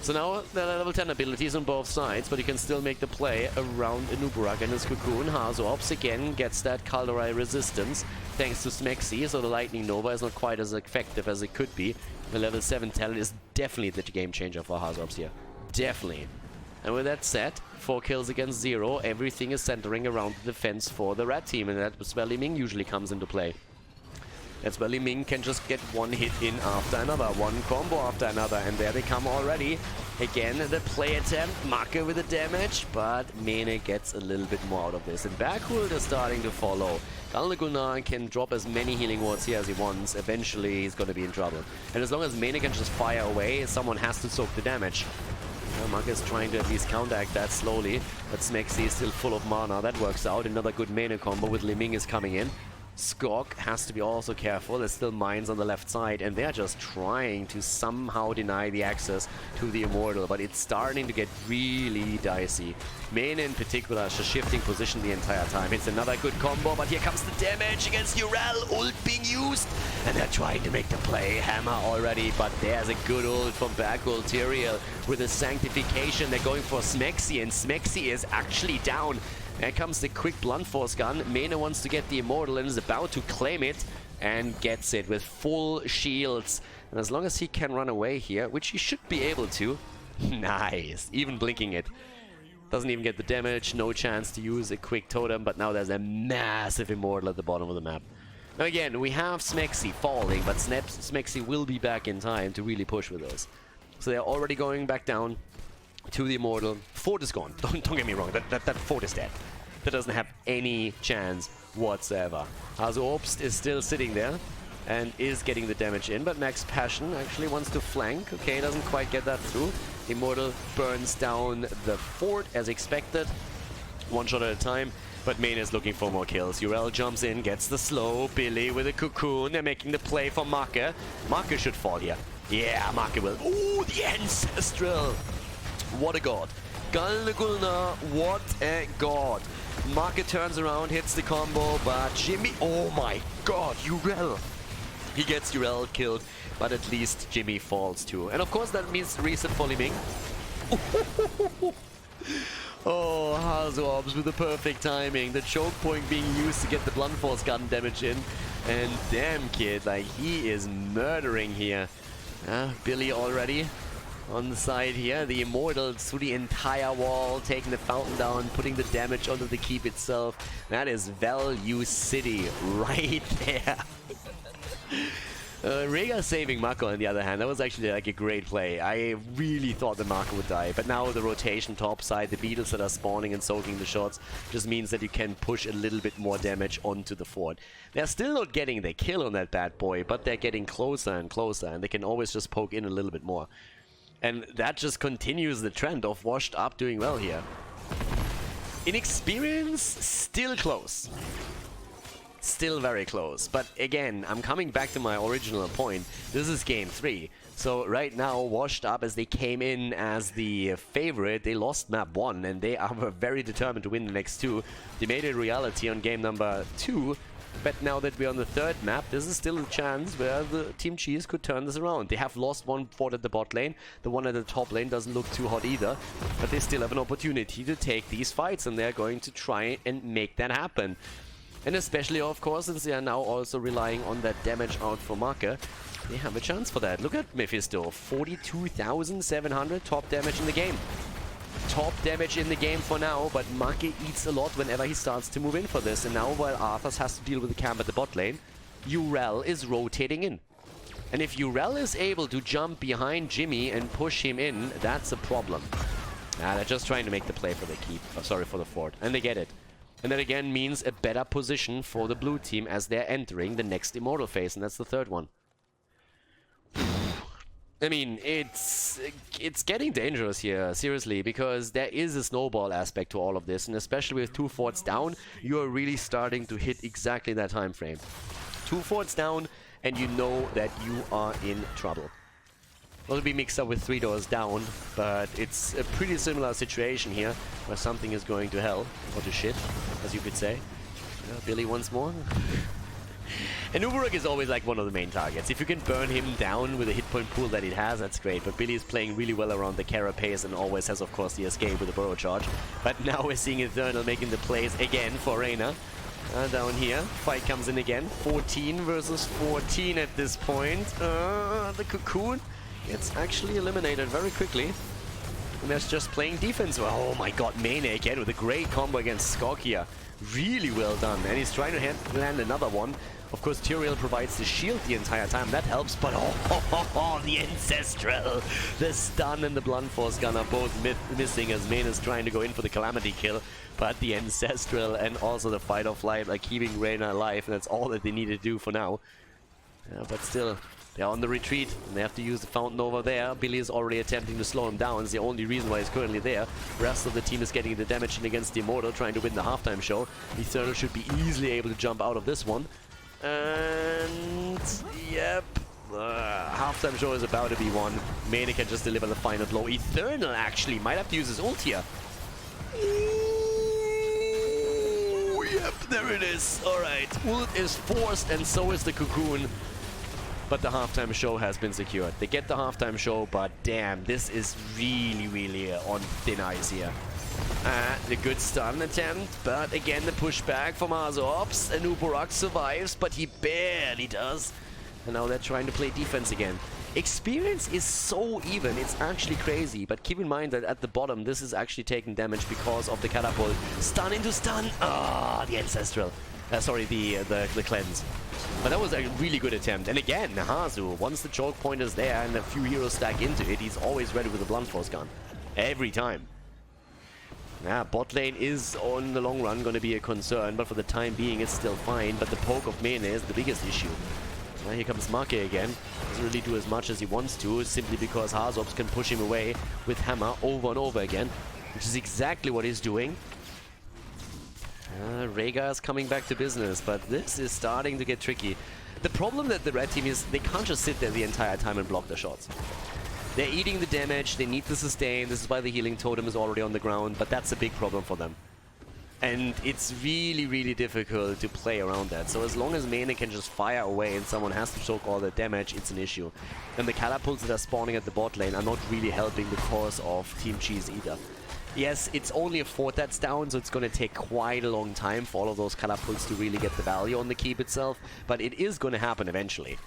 So now, there are level 10 abilities on both sides, but you can still make the play around Inuburak and his Cocoon. Hazops again gets that Khaldor resistance, thanks to Smexy, so the Lightning Nova is not quite as effective as it could be. The level 7 talent is definitely the game changer for Hazops here. Definitely. And with that said, 4 kills against 0, everything is centering around the defense for the red team, and that's where Li Ming usually comes into play. That's where Li Ming can just get one hit in after another, one combo after another, and there they come already. Again, the play attempt, Marke with the damage, but Mene gets a little bit more out of this. And Berghult is starting to follow. Galnagulnar can drop as many healing wards here as he wants. Eventually, he's going to be in trouble. And as long as Mene can just fire away, someone has to soak the damage. Marke is trying to at least counteract that slowly, but Smexy is still full of mana. That works out. Another good Mene combo with Li Ming is coming in. Skog has to be also careful. There's still mines on the left side, and they're just trying to somehow deny the access to the Immortal, but it's starting to get really dicey. Mene in particular is just shifting position the entire time. It's another good combo, but here comes the damage against Urel. Ult being used, and they're trying to make the play. Hammer already, but there's a good ult from Berghult. Tyrael with a Sanctification. They're going for Smexy, and Smexy is actually down. There comes the quick Blunt Force gun. Mene wants to get the Immortal and is about to claim it, and gets it with full shields. And as long as he can run away here, which he should be able to, nice, even blinking it. Doesn't even get the damage, no chance to use a quick totem, but now there's a massive Immortal at the bottom of the map. Now again, we have Smexy falling, but Smexy will be back in time to really push with us. So they're already going back down to the Immortal. Fort is gone. Don't get me wrong, that Fort is dead. That doesn't have any chance whatsoever. Hazops is still sitting there and is getting the damage in, but Max Passion actually wants to flank. Okay, doesn't quite get that through. Immortal burns down the Fort as expected. One shot at a time, but Mene is looking for more kills. Urel jumps in, gets the slow. Billy with a Cocoon. They're making the play for Marke. Marke should fall here. Yeah, Marke will. Ooh, the Ancestral. What a god. Galnagulnar, what a god. Marke turns around, hits the combo, but Jimmy, oh my god, Urel. He gets Urel killed, but at least Jimmy falls too. And of course that means reset for Li Ming. Oh, Hazops with the perfect timing. The choke point being used to get the Blunt Force gun damage in. And damn kid, like he is murdering here. Billy already on the side here. The Immortal through the entire wall, taking the fountain down, putting the damage onto the keep itself. That is Value City right there. Rega saving Mako on the other hand, that was actually like a great play. I really thought that Mako would die, but now the rotation top side, the beetles that are spawning and soaking the shots, just means that you can push a little bit more damage onto the fort. They're still not getting the kill on that bad boy, but they're getting closer and closer, and they can always just poke in a little bit more. And that just continues the trend of Washed Up doing well here. In experience, still close. Still very close. But again, I'm coming back to my original point. This is game 3. So right now, Washed Up, as they came in as the favorite, they lost map 1 and they are very determined to win the next 2. They made it reality on game number 2. But now that we're on the 3rd map, this is still a chance where the Team Cheese could turn this around. They have lost one fort at the bot lane. The one at the top lane doesn't look too hot either. But they still have an opportunity to take these fights, and they're going to try and make that happen. And especially, of course, since they are now also relying on that damage out for Marke, they have a chance for that. Look at Mephisto, 42,700 top damage in the game. top damage in the game for now, but Make eats a lot whenever he starts to move in for this. And now while Arthas has to deal with the camp at the bot lane, Urel is rotating in. And if Urel is able to jump behind Jimmy and push him in, that's a problem. They're just trying to make the play for the keep. Oh, sorry, for the fort. And they get it. And that again means a better position for the blue team as they're entering the next Immortal phase, and that's the third one. I mean, it's getting dangerous here, seriously, because there is a snowball aspect to all of this, and especially with 2 forts down, you are really starting to hit exactly that time frame. 2 forts down, and you know that you are in trouble. Will be mixed up with 3 doors down, but it's a pretty similar situation here, where something is going to hell, or to shit, as you could say. Billy once more. And Uberuk is always like one of the main targets. If you can burn him down with the hit point pool that it has, that's great. But Billy is playing really well around the carapace and always has, of course, the escape with the burrow charge. But now we're seeing Eternal making the plays again for Reyna. Down here, fight comes in again. 14 versus 14 at this point. The Cocoon gets actually eliminated very quickly. And that's just playing defense. Oh my god, Mane again with a great combo against Skog here. Really well done. And he's trying to land another one. Of course, Tyrael provides the shield the entire time. That helps, but the Ancestral! The stun and the Blunt Force Gun are both missing as Mane is trying to go in for the Calamity kill. But the Ancestral and also the Fight or Flight are keeping Reyna alive, and that's all that they need to do for now. But still, they're on the retreat, and they have to use the Fountain over there. Billy is already attempting to slow him down. It's the only reason why he's currently there. The rest of the team is getting the damage in against the Immortal, trying to win the halftime show. Eternal should be easily able to jump out of this one. And yep, halftime show is about to be won. Mane can just deliver the final blow. Eternal actually might have to use his ult here. Ooh, yep, there it is. Alright, ult is forced and so is the Cocoon. But the halftime show has been secured. They get the halftime show, but damn, this is really on thin ice here. The good stun attempt, but again the pushback from Azops, and Uberuk survives, but he barely does. And now they're trying to play defense again. Experience is so even, it's actually crazy, but keep in mind that at the bottom this is actually taking damage because of the catapult. Stun into stun! The Ancestral. Sorry, the cleanse. But that was a really good attempt. And again, Hazu, once the choke point is there and a few heroes stack into it, he's always ready with a Blunt Force Gun. Every time. Yeah, bot lane is on the long run going to be a concern, but for the time being it's still fine. But the poke of Mane is the biggest issue. Now here comes Make again. Doesn't really do as much as he wants to, simply because Hazops can push him away with Hammer over and over again, which is exactly what he's doing. Rhaegar is coming back to business, but this is starting to get tricky. The problem that the red team is, they can't just sit there the entire time and block the shots. They're eating the damage, they need to sustain, this is why the healing totem is already on the ground, but that's a big problem for them. And it's really difficult to play around that. So as long as Mane can just fire away and someone has to choke all the damage, it's an issue. And the catapults that are spawning at the bot lane are not really helping the cause of Team Cheese either. Yes, it's only a fort that's down, so it's going to take quite a long time for all of those catapults to really get the value on the keep itself, but it is going to happen eventually.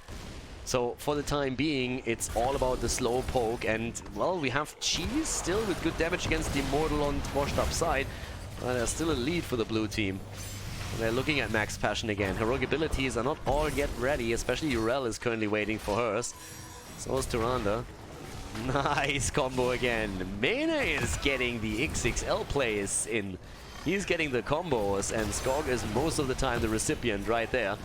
So for the time being, it's all about the slow poke, and well, we have Cheese still with good damage against the Immortal on washed up side, but there's still a lead for the blue team. They're looking at Max Passion again. Heroic abilities are not all yet ready, especially Urel is currently waiting for hers. So is Tyrande. Nice combo again. Mane is getting the XXL plays in. He's getting the combos, and Skog is most of the time the recipient right there.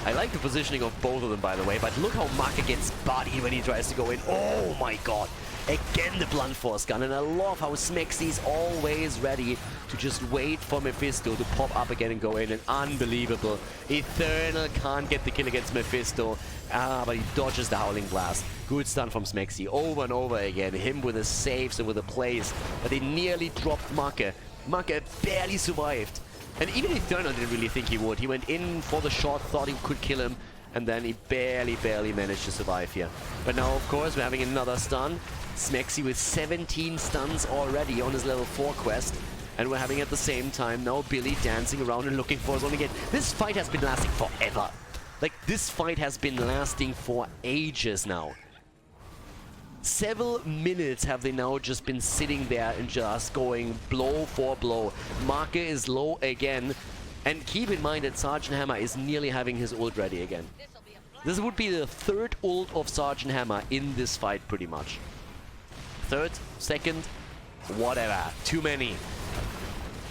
I like the positioning of both of them, by the way, but look how Make gets bodied when he tries to go in. Oh my god. Again the Blunt Force Gun, and I love how Smexy's always ready to just wait for Mephisto to pop up again and go in, and unbelievable. Eternal can't get the kill against Mephisto, but he dodges the Howling Blast. Good stun from Smexy, over and over again, him with the saves and with the plays, but they nearly dropped Make. Make barely survived. And even Eternal didn't really think he would. He went in for the shot, thought he could kill him, and then he barely managed to survive here. But now, of course, we're having another stun. Smexy with 17 stuns already on his level 4 quest. And we're having at the same time now Billy dancing around and looking for his own again. This fight has been lasting forever. Like, this fight has been lasting for ages now. Several minutes have they now just been sitting there and just going blow for blow. Marke is low again. And keep in mind that Sergeant Hammer is nearly having his ult ready again. This would be the third ult of Sergeant Hammer in this fight, pretty much. Third, second, whatever. Too many.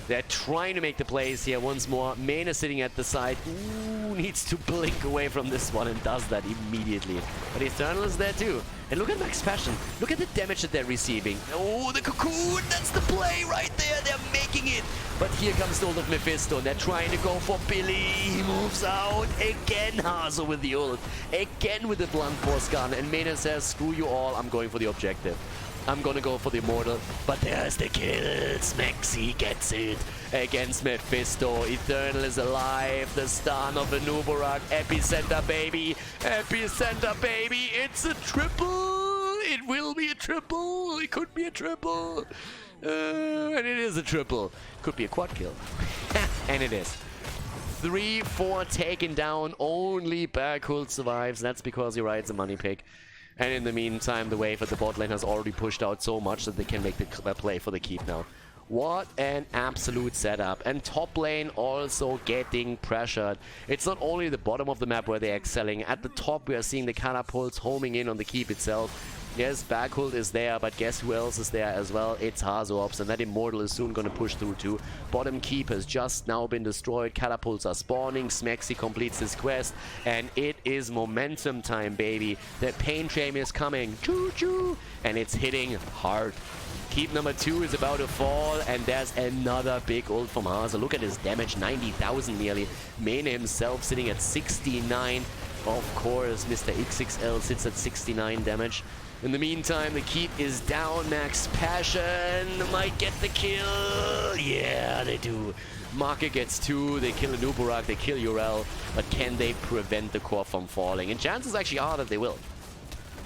They're trying to make the plays here once more. Main is sitting at the side. Ooh, needs to blink away from this one and does that immediately. But Eternal is there too. And look at Max Passion. Look at the damage that they're receiving. Oh, the cocoon! That's the play right there. They're making it. But here comes the ult of Mephisto. And they're trying to go for Billy. He moves out. Again, Hazo with the ult. Again with the blunt force gun. And Main says, screw you all. I'm going for the objective. I'm gonna go for the Immortal, but there's the kills. Maxi gets it against Mephisto. Eternal is alive. The stun of the Nubarak. Epicenter, baby. Epicenter, baby. It's a triple. It will be a triple. It could be a triple. And it is a triple. Could be a quad kill. And it is. 3-4 taken down. Only Berghult survives. That's because he rides a money pick. And in the meantime, the wave at the bot lane has already pushed out so much that they can make the play for the keep now. What an absolute setup. And top lane also getting pressured. It's not only the bottom of the map where they're excelling. At the top, we are seeing the catapults homing in on the keep itself. Yes, Berghult is there, but guess who else is there as well? It's Hazops, and that Immortal is soon going to push through too. Bottom keep has just now been destroyed. Catapults are spawning. Smexy completes his quest, and it is momentum time, baby. The pain train is coming. Choo-choo! And it's hitting hard. Keep number 2 is about to fall, and there's another big ult from Hazo. Look at his damage, 90,000 nearly. Main himself sitting at 69. Of course, Mr. XXL sits at 69 damage. In the meantime, the keep is down. Max Passion might get the kill. Yeah, they do. Marke gets 2. They kill Anubarak. They kill Urel. But can they prevent the core from falling? And chances actually are that they will.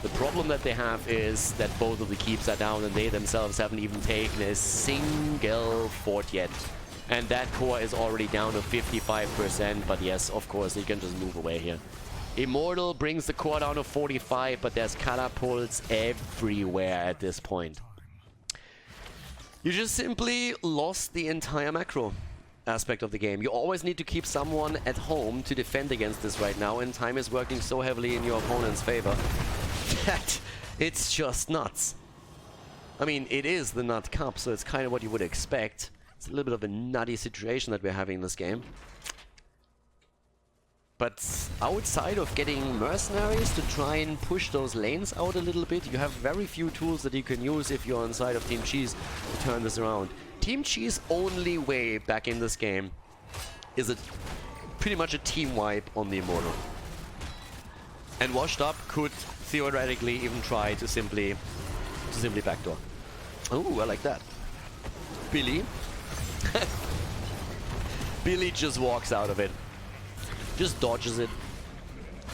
The problem that they have is that both of the keeps are down and they themselves haven't even taken a single fort yet. And that core is already down to 55%. But yes, of course, they can just move away here. Immortal brings the core down to 45, but there's catapults everywhere at this point. You just simply lost the entire macro aspect of the game. You always need to keep someone at home to defend against this right now, and time is working so heavily in your opponent's favor that it's just nuts. I mean, it is the Nut Cup, so it's kind of what you would expect. It's a little bit of a nutty situation that we're having in this game. But outside of getting mercenaries to try and push those lanes out a little bit, you have very few tools that you can use if you're on side of Team Cheese to turn this around. Team Cheese's only way back in this game is pretty much a team wipe on the Immortal. And Washed Up could theoretically even try to simply backdoor. Oh, I like that. Billy. Billy just walks out of it. Just dodges it.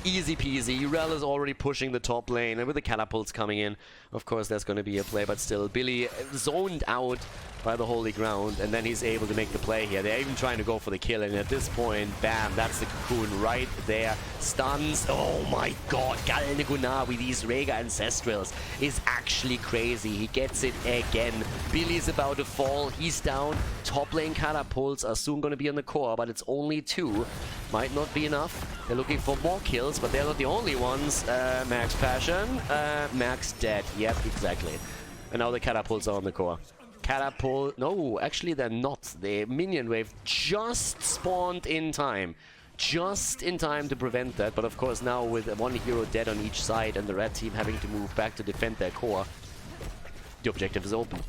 Easy peasy. Urel is already pushing the top lane, and with the catapults coming in, of course there's going to be a play, but still, Billy zoned out by the holy ground, and then he's able to make the play here. They're even trying to go for the kill, and at this point, bam, that's the cocoon right there. Stuns. Oh my god, Galne Gunnar with these Rhaegar Ancestrals is actually crazy. He gets it again. Billy's about to fall. He's down. Top lane catapults are soon going to be on the core, but it's only 2. Might not be enough. They're looking for more kills, but they're not the only ones. Max Passion. Max dead. Yep, exactly. And now the catapults are on the core. Catapult... No, actually they're not. The minion wave just spawned in time. Just in time to prevent that. But of course now with 1 hero dead on each side and the red team having to move back to defend their core, the objective is open.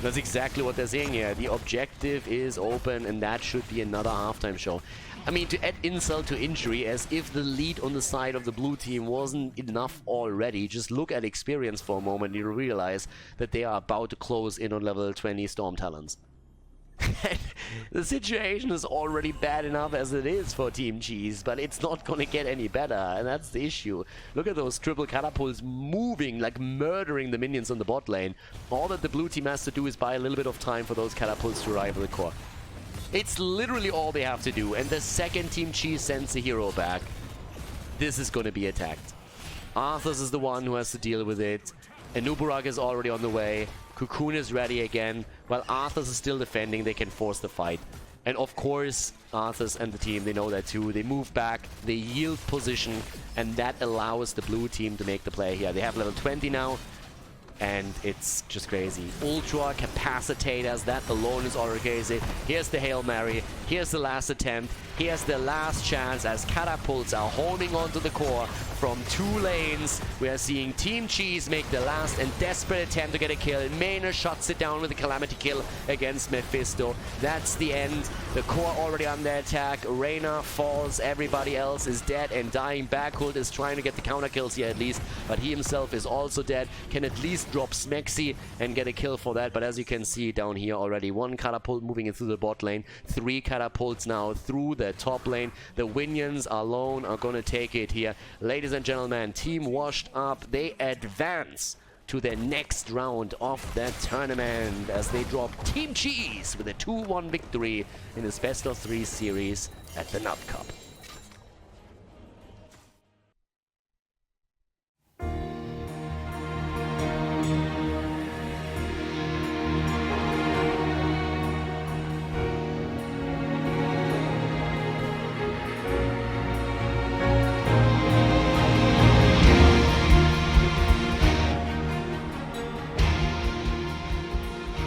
That's exactly what they're saying here. The objective is open, and that should be another halftime show. I mean, to add insult to injury, as if the lead on the side of the blue team wasn't enough already. Just look at experience for a moment, and you realize that they are about to close in on level 20 Storm Talons. The situation is already bad enough as it is for Team Cheese, but it's not gonna get any better, and that's the issue. Look at those triple catapults moving, like murdering the minions on the bot lane. All that the blue team has to do is buy a little bit of time for those catapults to arrive at the core. It's literally all they have to do, and the second Team Cheese sends the hero back, this is gonna be attacked. Arthas is the one who has to deal with it. Anuburak is already on the way. Cocoon is ready again. While Arthas is still defending, they can force the fight. And of course, Arthas and the team, they know that too. They move back, they yield position, and that allows the blue team to make the play here. They have level 20 now, and it's just crazy. Ultra Capacitators, that alone is already crazy. Here's the Hail Mary, here's the last attempt, here's the last chance as catapults are homing onto the core from 2 lanes. We are seeing Team Cheese make the last and desperate attempt to get a kill. Maynard shuts it down with a Calamity kill against Mephisto. That's the end. The core already on the attack. Reyna falls, everybody else is dead and dying. Backhult is trying to get the counter kills here at least, but he himself is also dead. Can at least drop Smexy and get a kill for that, but as you can see down here already, 1 catapult moving into the bot lane, 3 catapults now through the top lane. The Winions alone are gonna take it here. Ladies and gentlemen, Team Washed Up, they advance to the next round of the tournament as they drop Team Cheese with a 2-1 victory in this best of 3 series at the Nut Cup.